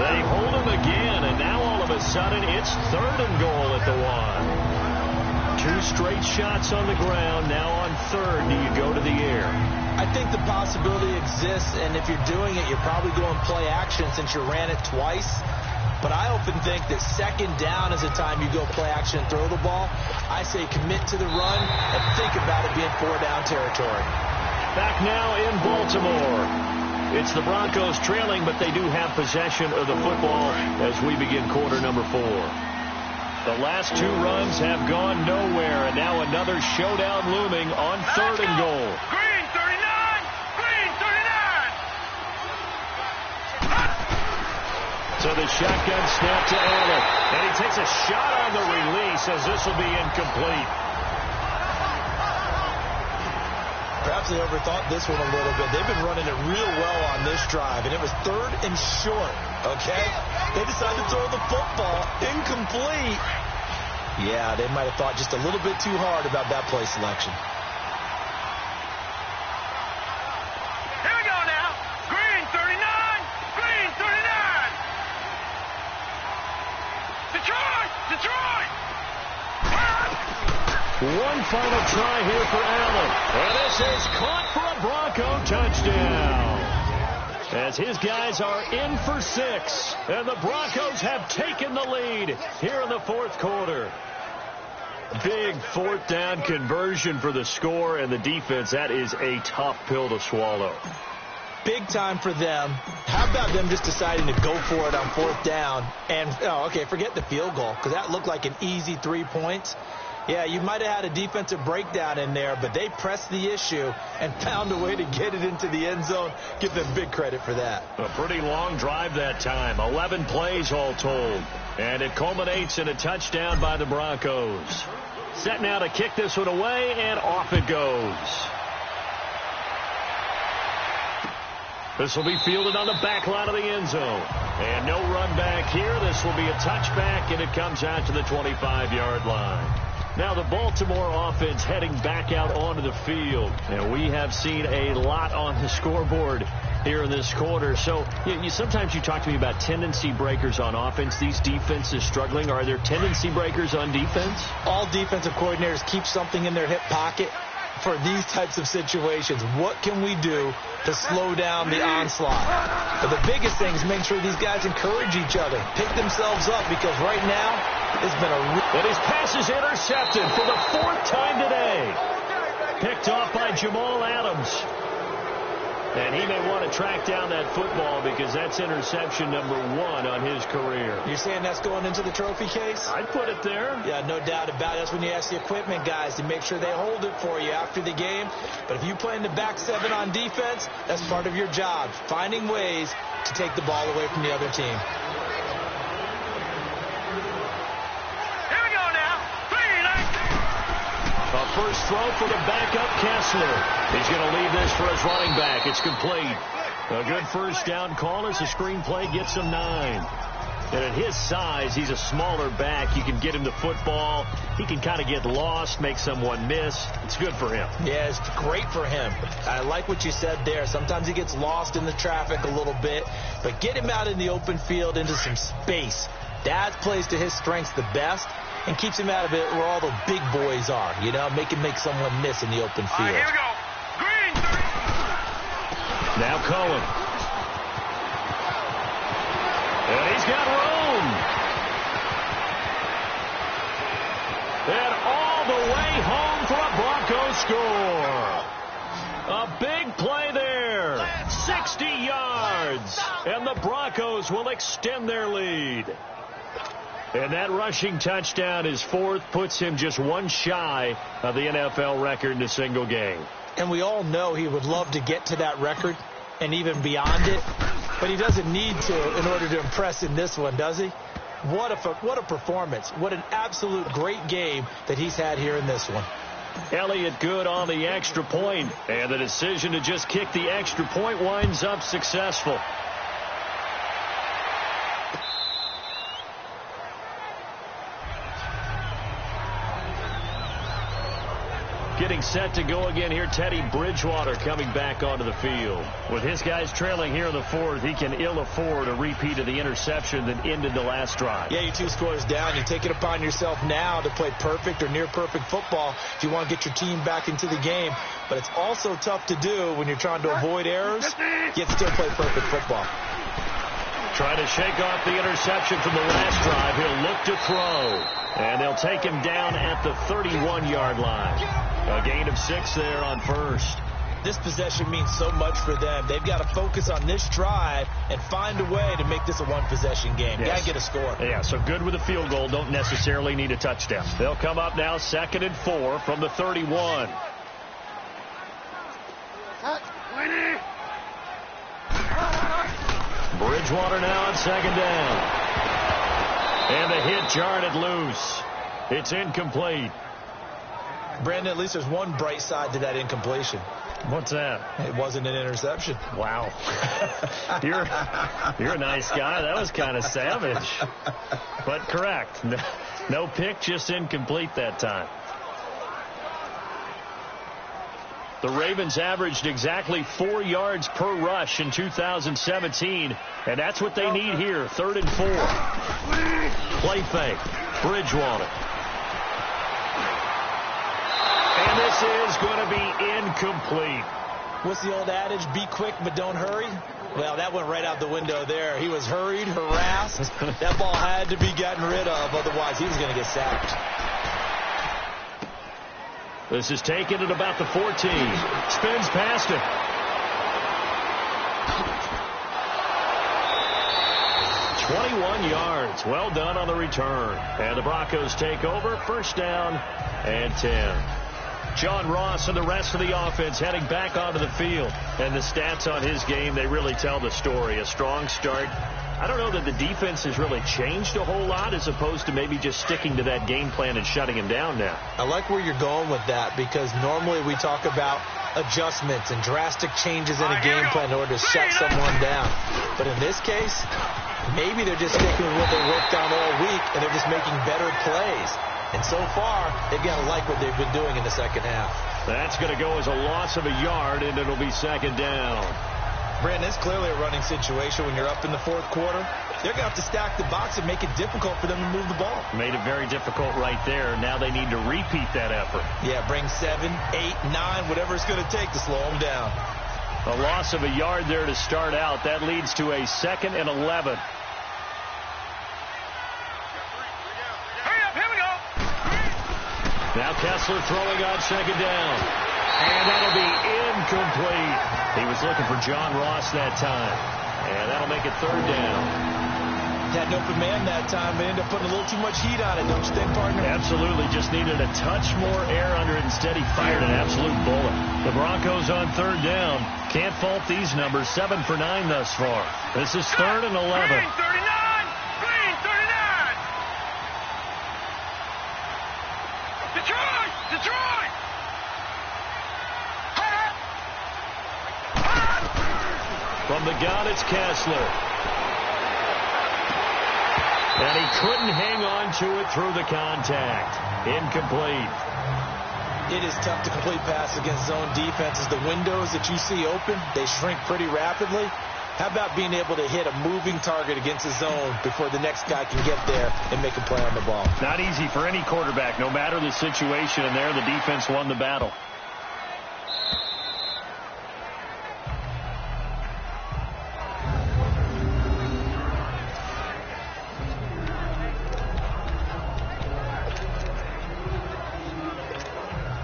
They hold him again, and now all of a sudden it's 3rd and goal at the 1. 2 straight shots on the ground. Now on 3rd, do you go to the air? I think the possibility exists, and if you're doing it, you're probably going play action since you ran it twice. But I often think that 2nd down is the time you go play action and throw the ball. I say commit to the run and think about it being 4-down territory. Back now in Baltimore. It's the Broncos trailing, but they do have possession of the football as we begin quarter number 4. The last 2 runs have gone nowhere, and now another showdown looming on 3rd and goal. Green 39! Green 39! So the shotgun snap to Allen, and he takes a shot on the release as this will be incomplete. Perhaps they overthought this one a little bit. They've been running it real well on this drive, and it was 3rd and short, okay? They decided to throw the football incomplete. Yeah, they might have thought just a little bit too hard about that play selection. Here we go now. Green 39! Green 39! Detroit! Detroit! One final try here for Allen. And this is caught for a Bronco touchdown. As his guys are in for 6. And the Broncos have taken the lead here in the 4th quarter. Big 4th down conversion for the score and the defense. That is a tough pill to swallow. Big time for them. How about them just deciding to go for it on 4th down? And, forget the field goal, because that looked like an easy 3 points. Yeah, you might have had a defensive breakdown in there, but they pressed the issue and found a way to get it into the end zone. Give them big credit for that. A pretty long drive that time. 11 plays all told. And it culminates in a touchdown by the Broncos. Set now to kick this one away, and off it goes. This will be fielded on the back line of the end zone. And no run back here. This will be a touchback, and it comes out to the 25-yard line. Now the Baltimore offense heading back out onto the field. And we have seen a lot on the scoreboard here in this quarter. So sometimes you talk to me about tendency breakers on offense. These defenses struggling. Are there tendency breakers on defense? All defensive coordinators keep something in their hip pocket for these types of situations. What can we do to slow down the onslaught? But the biggest thing is make sure these guys encourage each other, pick themselves up, because right now it's been and his pass is intercepted for the 4th time today. Picked off by Jamal Adams. And he may want to track down that football because that's interception number 1 on his career. You're saying that's going into the trophy case? I'd put it there. Yeah, no doubt about it. That's when you ask the equipment guys to make sure they hold it for you after the game. But if you play in the back 7 on defense, that's part of your job, finding ways to take the ball away from the other team. Here we go now. 3, 9. A first throw for the backup Kessler. He's going to leave this for his running back. It's complete. A good first down call as the screen play gets him 9. And at his size, he's a smaller back. You can get him the football. He can kind of get lost, make someone miss. It's good for him. Yeah, it's great for him. I like what you said there. Sometimes he gets lost in the traffic a little bit. But get him out in the open field into some space. That plays to his strengths the best and keeps him out of it where all the big boys are. You know, make someone miss in the open field. All right, here we go. Green. Now Cohen. And he's got room. And all the way home for a Broncos score. A big play there. 60 yards. And the Broncos will extend their lead. And that rushing touchdown, his 4th, puts him just 1 shy of the NFL record in a single game. And we all know he would love to get to that record and even beyond it. But he doesn't need to in order to impress in this one, does he? What a performance. What an absolute great game that he's had here in this one. Elliott good on the extra point, and the decision to just kick the extra point winds up successful. Getting set to go again here, Teddy Bridgewater coming back onto the field. With his guys trailing here in the 4th, he can ill afford a repeat of the interception that ended the last drive. Yeah, you're 2 scores down. You take it upon yourself now to play perfect or near perfect football if you want to get your team back into the game. But it's also tough to do when you're trying to avoid errors, yet still play perfect football. Trying to shake off the interception from the last drive. He'll look to throw. And they'll take him down at the 31-yard line. A gain of 6 there on first. This possession means so much for them. They've got to focus on this drive and find a way to make this a 1-possession game. Yes. Got to get a score. Yeah, so good with a field goal. Don't necessarily need a touchdown. They'll come up now 2nd and 4 from the 31. Bridgewater now on 2nd down. And the hit jarred it loose. It's incomplete. Brandon, at least there's one bright side to that incompletion. What's that? It wasn't an interception. Wow. You're a nice guy. That was kind of savage. But correct. No pick, just incomplete that time. The Ravens averaged exactly 4 yards per rush in 2017, and that's what they need here. 3rd and 4. Play fake. Bridgewater. And this is going to be incomplete. What's the old adage? Be quick, but don't hurry. Well, that went right out the window there. He was hurried, harassed. That ball had to be gotten rid of. Otherwise, he was going to get sacked. This is taken at about the 14. Spins past it. .21 yards. Well done on the return. And the Broncos take over. 1st down and 10. John Ross and the rest of the offense heading back onto the field. And the stats on his game, they really tell the story. A strong start. I don't know that the defense has really changed a whole lot as opposed to maybe just sticking to that game plan and shutting him down now. I like where you're going with that because normally we talk about adjustments and drastic changes in a game plan in order to shut someone down. But in this case, maybe they're just sticking with what they worked on all week and they're just making better plays. And so far, they've got to like what they've been doing in the second half. That's going to go as a loss of a yard, and it'll be 2nd down. Brandon, it's clearly a running situation when you're up in the 4th quarter. They're going to have to stack the box and make it difficult for them to move the ball. Made it very difficult right there. Now they need to repeat that effort. Yeah, bring 7, 8, 9, whatever it's going to take to slow them down. A loss of a yard there to start out. That leads to a 2nd and 11. Hurry up, here we go. Now Kessler throwing on 2nd down. And that'll be incomplete. He was looking for John Ross that time. And that'll make it third down. Had an open man that time, but ended up putting a little too much heat on it, don't you think, partner? Absolutely. Just needed a touch more air under it. Instead, he fired an absolute bullet. The Broncos on third down. Can't fault these numbers. 7 for 9 thus far. This is 3rd and 11. Green 39! Green 39! Detroit! Detroit! From the gun, it's Kessler. And he couldn't hang on to it through the contact. Incomplete. It is tough to complete pass against zone defenses. The windows that you see open, they shrink pretty rapidly. How about being able to hit a moving target against a zone before the next guy can get there and make a play on the ball? Not easy for any quarterback, no matter the situation. And there, the defense won the battle.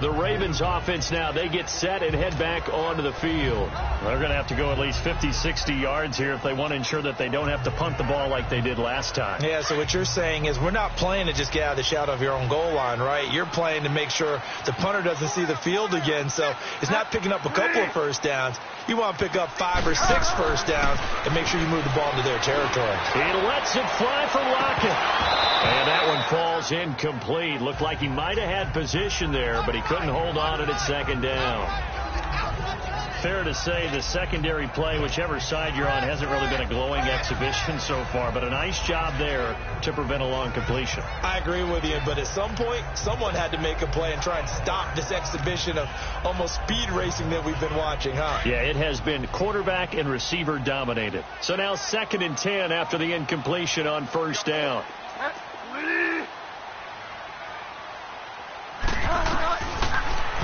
The Ravens offense now, they get set and head back onto the field. They're going to have to go at least 50, 60 yards here if they want to ensure that they don't have to punt the ball like they did last time. Yeah, so what you're saying is we're not playing to just get out of the shadow of your own goal line, right? You're playing to make sure the punter doesn't see the field again. So it's not picking up a couple of first downs. You want to pick up 5 or 6 first downs and make sure you move the ball into their territory. He lets it fly for Lockett. And that one falls incomplete. Looked like he might have had position there, but he couldn't hold on at second down. Fair to say the secondary play, whichever side you're on, hasn't really been a glowing exhibition so far, but a nice job there to prevent a long completion. I agree with you, but at some point, someone had to make a play and try and stop this exhibition of almost speed racing that we've been watching, huh? Yeah, it has been quarterback and receiver dominated. So now 2nd and 10 after the incompletion on first down.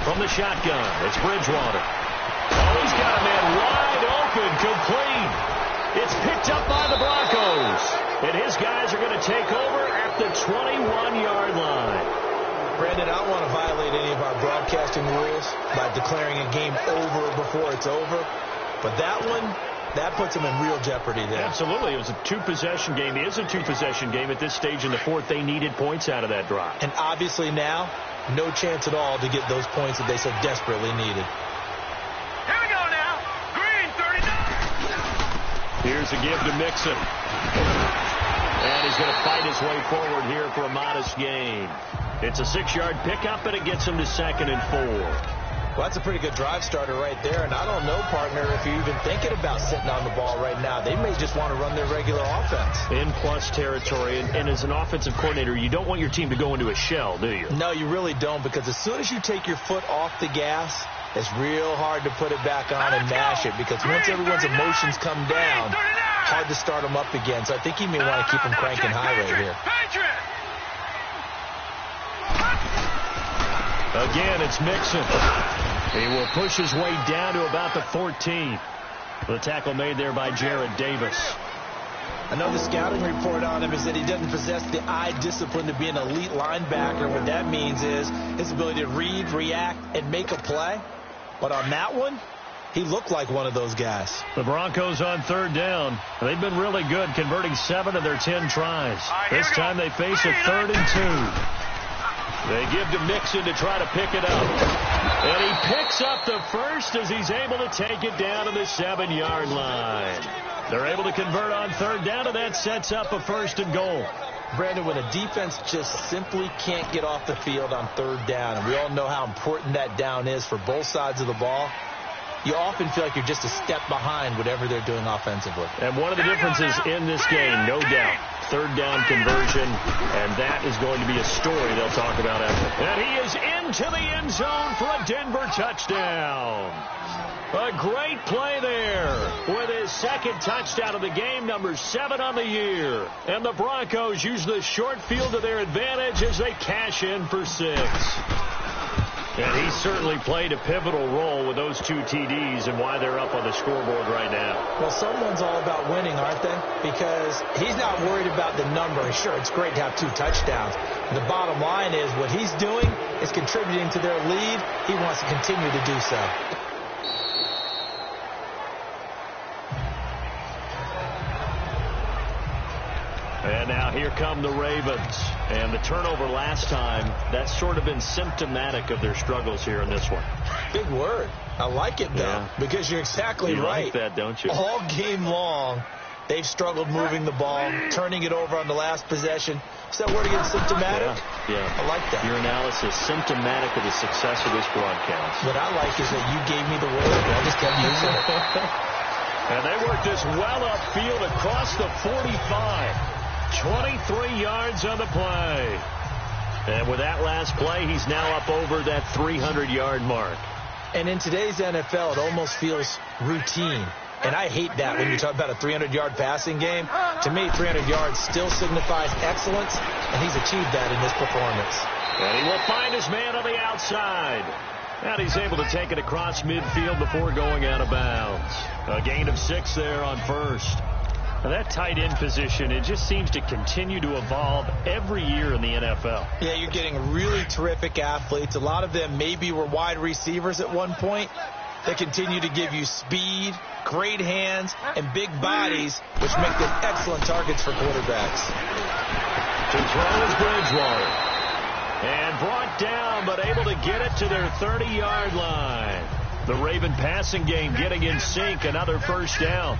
From the shotgun, it's Bridgewater. Oh, he's got a man wide open, complete. It's picked up by the Broncos. And his guys are going to take over at the 21-yard line. Brandon, I don't want to violate any of our broadcasting rules by declaring a game over before it's over. But that one, that puts them in real jeopardy there. Absolutely. It was a 2-possession game. It is a 2-possession game at this stage in the 4th. They needed points out of that drive. And obviously now, no chance at all to get those points that they so desperately needed. Here we go now. Green 39. Here's a give to Mixon. And he's going to fight his way forward here for a modest gain. It's a 6-yard pickup, and it gets him to 2nd and 4. Well, that's a pretty good drive starter right there. And I don't know, partner, if you're even thinking about sitting on the ball right now. They may just want to run their regular offense. In plus territory. And as an offensive coordinator, you don't want your team to go into a shell, do you? No, you really don't, because as soon as you take your foot off the gas, it's real hard to put it back on and mash it, because once everyone's emotions come down, hard to start them up again. So I think he may want to keep them cranking high right here. Again, it's Mixon. He will push his way down to about the 14. The tackle made there by Jared Davis. I know the scouting report on him is that he doesn't possess the eye discipline to be an elite linebacker. What that means is his ability to read, react, and make a play. But on that one, he looked like one of those guys. The Broncos on third down. They've been really good, converting 7 of their 10 tries. This time they face a 3rd and 2. They give to Mixon to try to pick it up. And he picks up the first as he's able to take it down to the 7-yard line. They're able to convert on third down, and that sets up a 1st and goal. Brandon, when a defense just simply can't get off the field on third down, and we all know how important that down is for both sides of the ball, you often feel like you're just a step behind whatever they're doing offensively. And one of the differences in this game, no doubt, third down conversion, and that is going to be a story they'll talk about after. And he is into the end zone for a Denver touchdown. A great play there with his 2nd touchdown of the game, number 7 on the year. And the Broncos use the short field to their advantage as they cash in for 6. And he certainly played a pivotal role with those 2 TDs and why they're up on the scoreboard right now. Well, someone's all about winning, aren't they? Because he's not worried about the number. Sure, it's great to have 2 touchdowns. The bottom line is what he's doing is contributing to their lead. He wants to continue to do so. And now here come the Ravens. And the turnover last time, that's sort of been symptomatic of their struggles here in this one. Big word. I like it, though, because you're exactly right. You like that, don't you? All game long, they've struggled moving the ball, turning it over on the last possession. Is that word again, symptomatic? Yeah. I like that. Your analysis, symptomatic of the success of this broadcast. What I like is that you gave me the word, and I just kept using it. And they work this well upfield across the 45. 23 yards on the play. And with that last play, he's now up over that 300-yard mark. And in today's NFL, it almost feels routine. And I hate that when you talk about a 300-yard passing game. To me, 300 yards still signifies excellence, and he's achieved that in this performance. And he will find his man on the outside. And he's able to take it across midfield before going out of bounds. A gain of 6 there on first. Now that tight end position, it just seems to continue to evolve every year in the NFL. Yeah, you're getting really terrific athletes. A lot of them maybe were wide receivers at one point. They continue to give you speed, great hands, and big bodies, which make them excellent targets for quarterbacks. To throw is Bridgewater. And brought down, but able to get it to their 30-yard line. The Raven passing game getting in sync, another first down.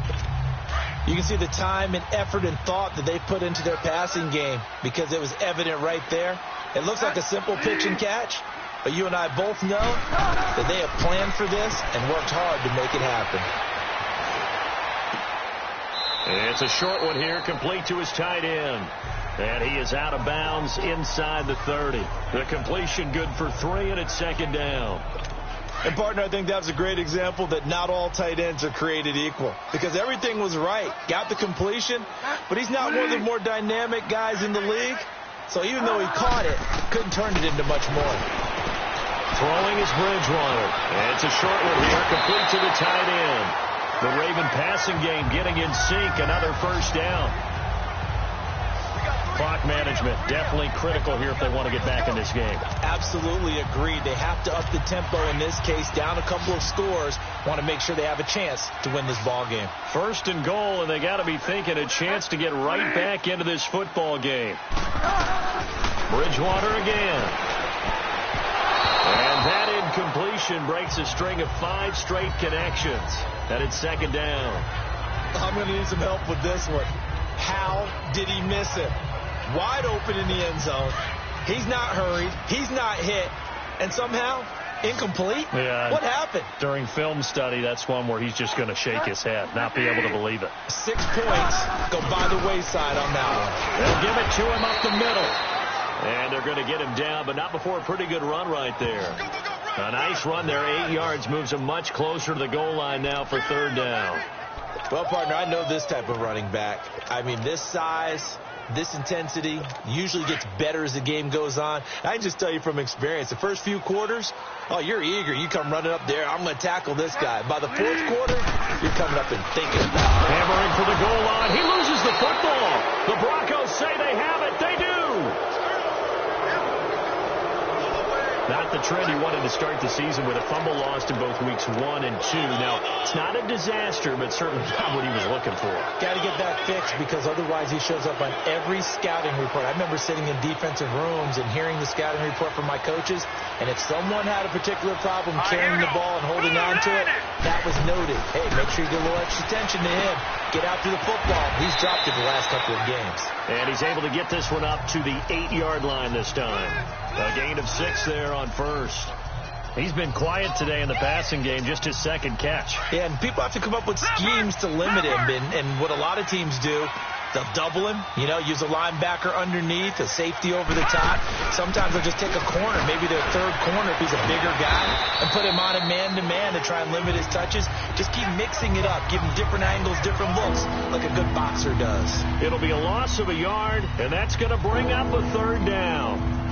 You can see the time and effort and thought that they put into their passing game because it was evident right there. It looks like a simple pitch and catch, but you and I both know that they have planned for this and worked hard to make it happen. It's a short one here, complete to his tight end. And he is out of bounds inside the 30. The completion good for 3, and it's second down. And, partner, I think that was a great example that not all tight ends are created equal because everything was right. Got the completion, but he's not one of the more dynamic guys in the league. So even though he caught it, couldn't turn it into much more. Throwing is Bridgewater. And it's a short one here, complete to the tight end. The Raven passing game getting in sync, another first down. Clock management definitely critical here if they want to get back in this game. Absolutely agreed. They have to up the tempo in this case, down a couple of scores. Want to make sure they have a chance to win this ball game. First and goal, and they got to be thinking a chance to get right back into this football game. Bridgewater again. And that incompletion breaks a string of 5 straight connections. And it's second down. I'm going to need some help with this one. How did he miss it? Wide open in the end zone. He's not hurried. He's not hit. And somehow, incomplete? Yeah. What happened? During film study, that's one where he's just going to shake his head, not be able to believe it. 6 points go by the wayside on that one. They'll give it to him up the middle. And they're going to get him down, but not before a pretty good run right there. A nice run there, 8 yards, moves him much closer to the goal line now for third down. Well, partner, I know this type of running back. I mean, this size, this intensity usually gets better as the game goes on. I can just tell you from experience, the first few quarters, oh, you're eager. You come running up there, I'm going to tackle this guy. By the fourth quarter, you're coming up and thinking about it. Hammering for the goal line. He loses the football. The Broncos say they have it. They do. Not the trend he wanted to start the season with a fumble lost in both weeks 1 and 2. Now, it's not a disaster, but certainly not what he was looking for. Got to get that fixed because otherwise he shows up on every scouting report. I remember sitting in defensive rooms and hearing the scouting report from my coaches, and if someone had a particular problem carrying the ball and holding on to it, that was noted. Hey, make sure you give a little extra attention to him. Get after the football. He's dropped it the last couple of games. And he's able to get this one up to the 8-yard line this time. A gain of 6 there on first. He's been quiet today in the passing game, just his second catch. Yeah, and people have to come up with schemes to limit him. And what a lot of teams do, they'll double him, use a linebacker underneath, a safety over the top. Sometimes they'll just take a corner, maybe their third corner if he's a bigger guy, and put him on a man-to-man to try and limit his touches. Just keep mixing it up, give him different angles, different looks, like a good boxer does. It'll be a loss of a yard, and that's going to bring up a third down.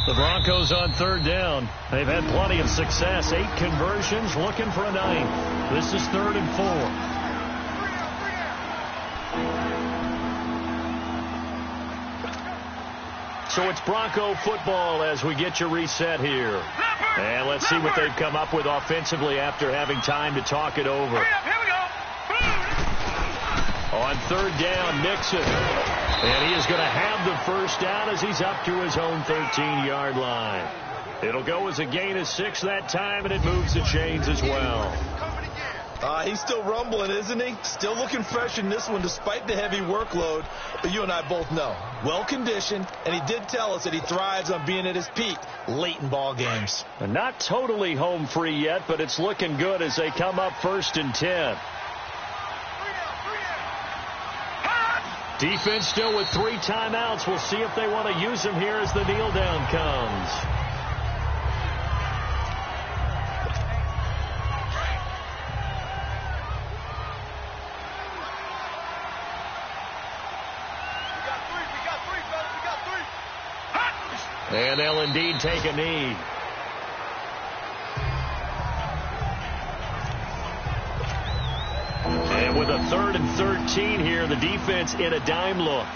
The Broncos on third down. They've had plenty of success. 8 conversions, looking for a 9th. This is 3rd and 4. So it's Bronco football as we get you reset here. And let's see what they've come up with offensively after having time to talk it over. Here we go. On third down, Nixon. And he is going to have the first down as he's up to his own 13-yard line. It'll go as a gain of 6 that time, and it moves the chains as well. He's still rumbling, isn't he? Still looking fresh in this one despite the heavy workload. But you and I both know, well-conditioned, and he did tell us that he thrives on being at his peak late in ball games. And not totally home free yet, but it's looking good as they come up 1st and 10. Defense still with 3 timeouts. We'll see if they want to use them here as the kneel down comes. And they'll indeed take a knee. And with a 3rd and 13 here, the defense in a dime look.